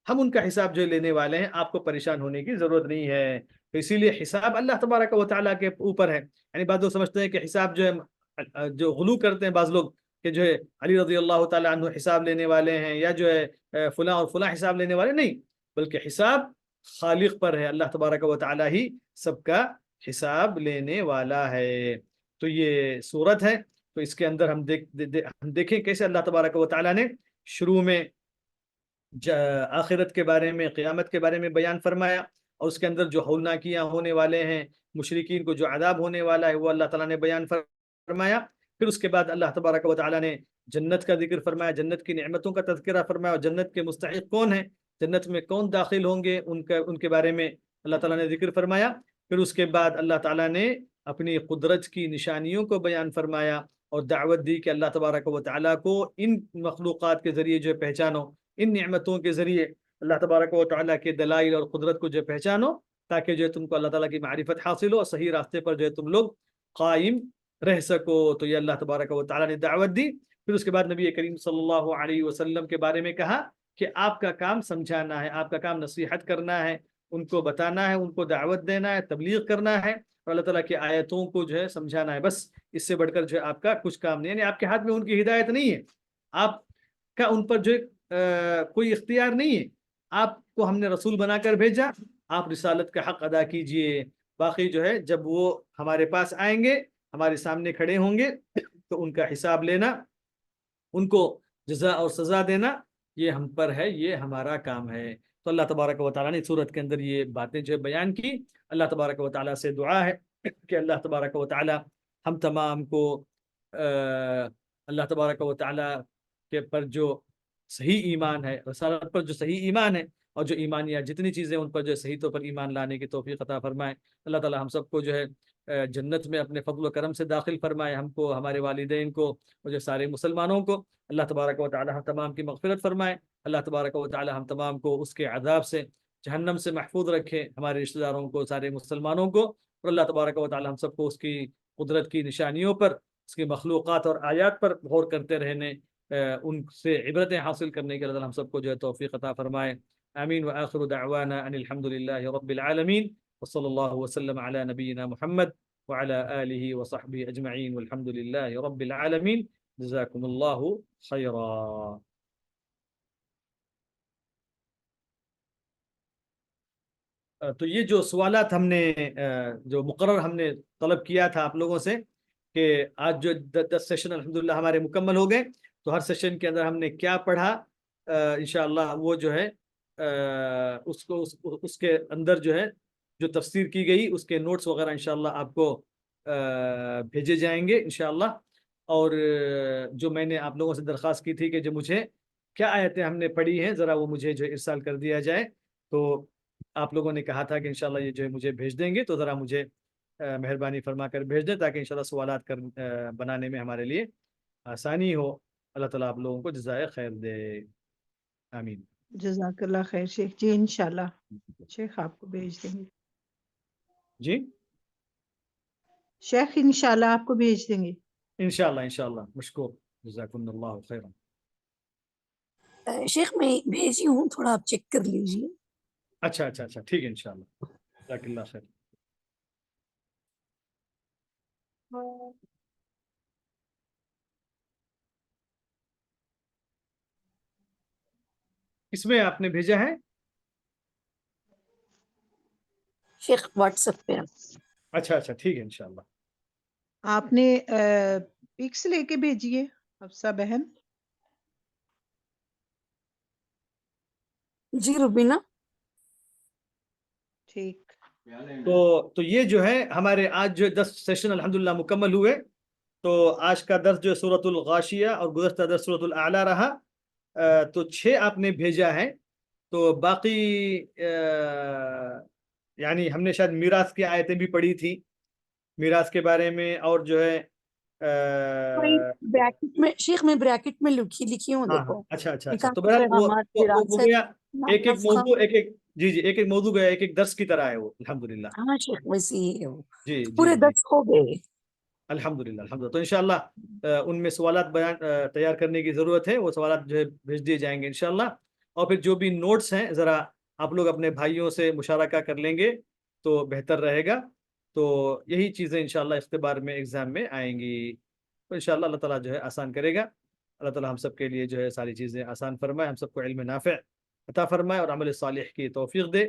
Speaker 2: ہم ان کا حساب جو لینے والے ہیں، آپ کو پریشان ہونے کی ضرورت نہیں ہے۔ تو اسی لیے حساب اللہ تبارک و تعالیٰ کے اوپر ہے، یعنی بعض لوگ سمجھتے ہیں کہ حساب جو ہے، جو غلو کرتے ہیں بعض لوگ کہ جو ہے علی رضی اللہ تعالیٰ عنہ حساب لینے والے ہیں، یا جو ہے فلاں اور فلاں حساب لینے والے، نہیں، بلکہ حساب خالق پر ہے، اللہ تبارک و تعالیٰ ہی سب کا حساب لینے والا ہے۔ تو یہ صورت ہے، تو اس کے اندر ہم دیکھیں کیسے اللہ تبارک و تعالیٰ نے شروع میں آخرت کے بارے میں، قیامت کے بارے میں بیان فرمایا، اور اس کے اندر جو ہولناکیاں ہونے والے ہیں، مشرکین کو جو عذاب ہونے والا ہے، وہ اللہ تعالیٰ نے بیان فرمایا. پھر اس کے بعد اللہ تبارک و تعالیٰ نے جنت کا ذکر فرمایا، جنت کی نعمتوں کا تذکرہ فرمایا، اور جنت کے مستحق کون ہیں، جنت میں کون داخل ہوں گے، ان کے بارے میں اللہ تعالیٰ نے ذکر فرمایا. پھر اس کے بعد اللہ تعالیٰ نے اپنی قدرت کی نشانیوں کو بیان فرمایا اور دعوت دی کہ اللہ تبارک و تعالیٰ کو ان مخلوقات کے ذریعے جو پہچانو، ان نعمتوں کے ذریعے اللہ تبارک و تعالیٰ کے دلائل اور قدرت کو جو پہچانو، تاکہ جو تم کو اللہ تعالیٰ کی معرفت حاصل ہو اور صحیح راستے پر جو تم لوگ قائم رہ سکو. تو یہ اللہ تبارک و تعالیٰ نے دعوت دی. پھر اس کے بعد نبی کریم صلی اللہ علیہ وسلم کے بارے میں کہا کہ آپ کا کام سمجھانا ہے، آپ کا کام نصیحت کرنا ہے، ان کو بتانا ہے، ان کو دعوت دینا ہے، تبلیغ کرنا ہے اور اللہ تعالیٰ کی آیتوں کو جو ہے سمجھانا ہے. بس اس سے بڑھ کر جو ہے آپ کا کچھ کام نہیں، یعنی آپ کے ہاتھ میں ان کی ہدایت نہیں ہے، آپ کا ان پر جو کوئی اختیار نہیں ہے. آپ کو ہم نے رسول بنا کر بھیجا، آپ رسالت کا حق ادا کیجئے. باقی جو ہے جب وہ ہمارے پاس آئیں گے، ہمارے سامنے کھڑے ہوں گے، تو ان کا حساب لینا، ان کو جزا اور سزا دینا، یہ ہم پر ہے، یہ ہمارا کام ہے. تو اللہ تبارک و تعالیٰ نے سورت کے اندر یہ باتیں جو بیان کی. اللہ تبارک و تعالیٰ سے دعا ہے کہ اللہ تبارک و تعالیٰ ہم تمام کو اللہ تبارک و تعالیٰ کے پر جو صحیح ایمان ہے، رسالت پر جو صحیح ایمان ہے، اور جو ایمانیات جتنی چیزیں ان پر جو صحیح طور پر ایمان لانے کی توفیق عطا فرمائے. اللہ تعالیٰ ہم سب کو جو ہے جنت میں اپنے فضل و کرم سے داخل فرمائے، ہم کو، ہمارے والدین کو اور جو سارے مسلمانوں کو. اللہ تبارک و تعالیٰ ہم تمام کی مغفرت فرمائے. اللہ تبارک و تعالیٰ ہم تمام کو اس کے عذاب سے، جہنم سے محفوظ رکھے، ہمارے رشتہ داروں کو، سارے مسلمانوں کو. اور اللہ تبارک و تعالیٰ ہم سب کو اس کی قدرت کی نشانیوں پر، اس کی مخلوقات اور آیات پر غور کرتے رہنے، ان سے عبرتیں حاصل کرنے کے اللہ ہم سب کو جو ہے توفیق عطا فرمائے. آمین. وآخر دعوانا ان الحمد للہ رب العالمین وصلی اللہ وسلم علی نبینا محمد وعلى آلہ وصحبہ اجمعین والحمد للہ رب العالمین. جزاکم اللہ خیرا. تو یہ جو سوالات ہم نے جو مقرر ہم نے طلب کیا تھا آپ لوگوں سے کہ آج جو 10 سیشن الحمدللہ ہمارے مکمل ہو گئے، تو ہر سیشن کے اندر ہم نے کیا پڑھا انشاءاللہ وہ جو ہے اس کے اندر جو ہے جو تفسیر کی گئی اس کے نوٹس وغیرہ انشاءاللہ آپ کو بھیجے جائیں گے انشاءاللہ. اور جو میں نے آپ لوگوں سے درخواست کی تھی کہ جو مجھے کیا آیتیں ہم نے پڑھی ہیں ذرا وہ مجھے جو ارسال کر دیا جائے، تو آپ لوگوں نے کہا تھا کہ انشاءاللہ یہ جو ہے مجھے بھیج دیں گے، تو ذرا مجھے مہربانی فرما کر بھیج دیں تاکہ انشاءاللہ سوالات بنانے میں ہمارے لیے آسانی ہو. اللہ تعالیٰ آپ لوگوں کو جزائے خیر دے. آمین.
Speaker 3: جزاک اللہ خیر شیخ جی. انشاءاللہ شیخ آپ کو بھیج دیں گے.
Speaker 2: جی
Speaker 3: شیخ انشاءاللہ آپ کو بھیج دیں گے.
Speaker 2: انشاءاللہ مشکور. جزاکم اللہ خیرا.
Speaker 1: شیخ میں بھیجی ہوں، تھوڑا آپ چیک کر لیجیے.
Speaker 2: اچھا ٹھیک ہے انشاءاللہ. جزاک اللہ خیر. اس میں آپ نے بھیجا ہے؟
Speaker 1: شیخ واٹس ایپ پہ.
Speaker 2: اچھا ٹھیک ہے انشاءاللہ.
Speaker 3: آپ نے پکس لے کے بھیجیے حفصہ بہن.
Speaker 1: جی روبینہ.
Speaker 3: ٹھیک.
Speaker 2: تو یہ جو ہے ہمارے آج جو 10 سیشن الحمدللہ مکمل ہوئے. تو آج کا درس جو سورۃ الغاشیہ اور گزشتہ درس سورۃ الاعلیٰ رہا. تو 6 آپ نے بھیجا ہے، تو باقی یعنی ہم نے شاید میراث کی آیتیں بھی پڑھی تھی، میراث کے بارے میں، اور جو ہے
Speaker 1: بریکٹ میں شیخ میں بریکٹ میں لکھی ہوں دیکھو.
Speaker 2: اچھا. تو بہرحال وہ گیا ایک موضوع ایک موضوع گیا، ایک درس کی طرح ہے وہ الحمدللہ.
Speaker 1: ہاں شیخ ویسے ہی ہے وہ.
Speaker 2: جی
Speaker 1: پورے 10 ہو گئے
Speaker 2: الحمدللہ. تو انشاءاللہ ان میں سوالات تیار کرنے کی ضرورت ہے، وہ سوالات جو ہے بھیج دیے جائیں گے انشاءاللہ. اور پھر جو بھی نوٹس ہیں ذرا آپ لوگ اپنے بھائیوں سے مشارکہ کر لیں گے تو بہتر رہے گا. تو یہی چیزیں انشاءاللہ اختبار میں ایگزام میں آئیں گی. تو انشاءاللہ اللہ تعالیٰ جو ہے آسان کرے گا. اللہ تعالیٰ ہم سب کے لیے جو ہے ساری چیزیں آسان فرمائے، ہم سب کو علم نافع عطا فرمائے اور عمل صالح کی توفیق دے.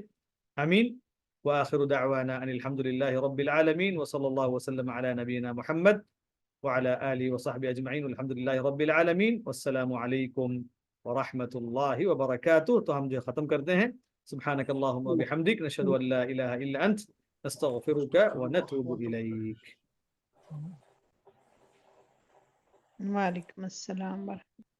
Speaker 2: آمین. وآخر دعوانا ان الحمد للہ رب العالمین وصلی اللہ وسلم علی نبینا محمد وعلى آلہ وصحبہ اجمعین والحمد للہ رب العالمین. والسلام علیکم ورحمۃ اللہ وبرکاتہ. تو ہم جو ختم کرتے ہیں. سبحانك اللهم وبحمدك نشهد أن لا إله إلا أنت نستغفرك ونتوب إليك.
Speaker 3: وعلیکم السلام ورحمۃ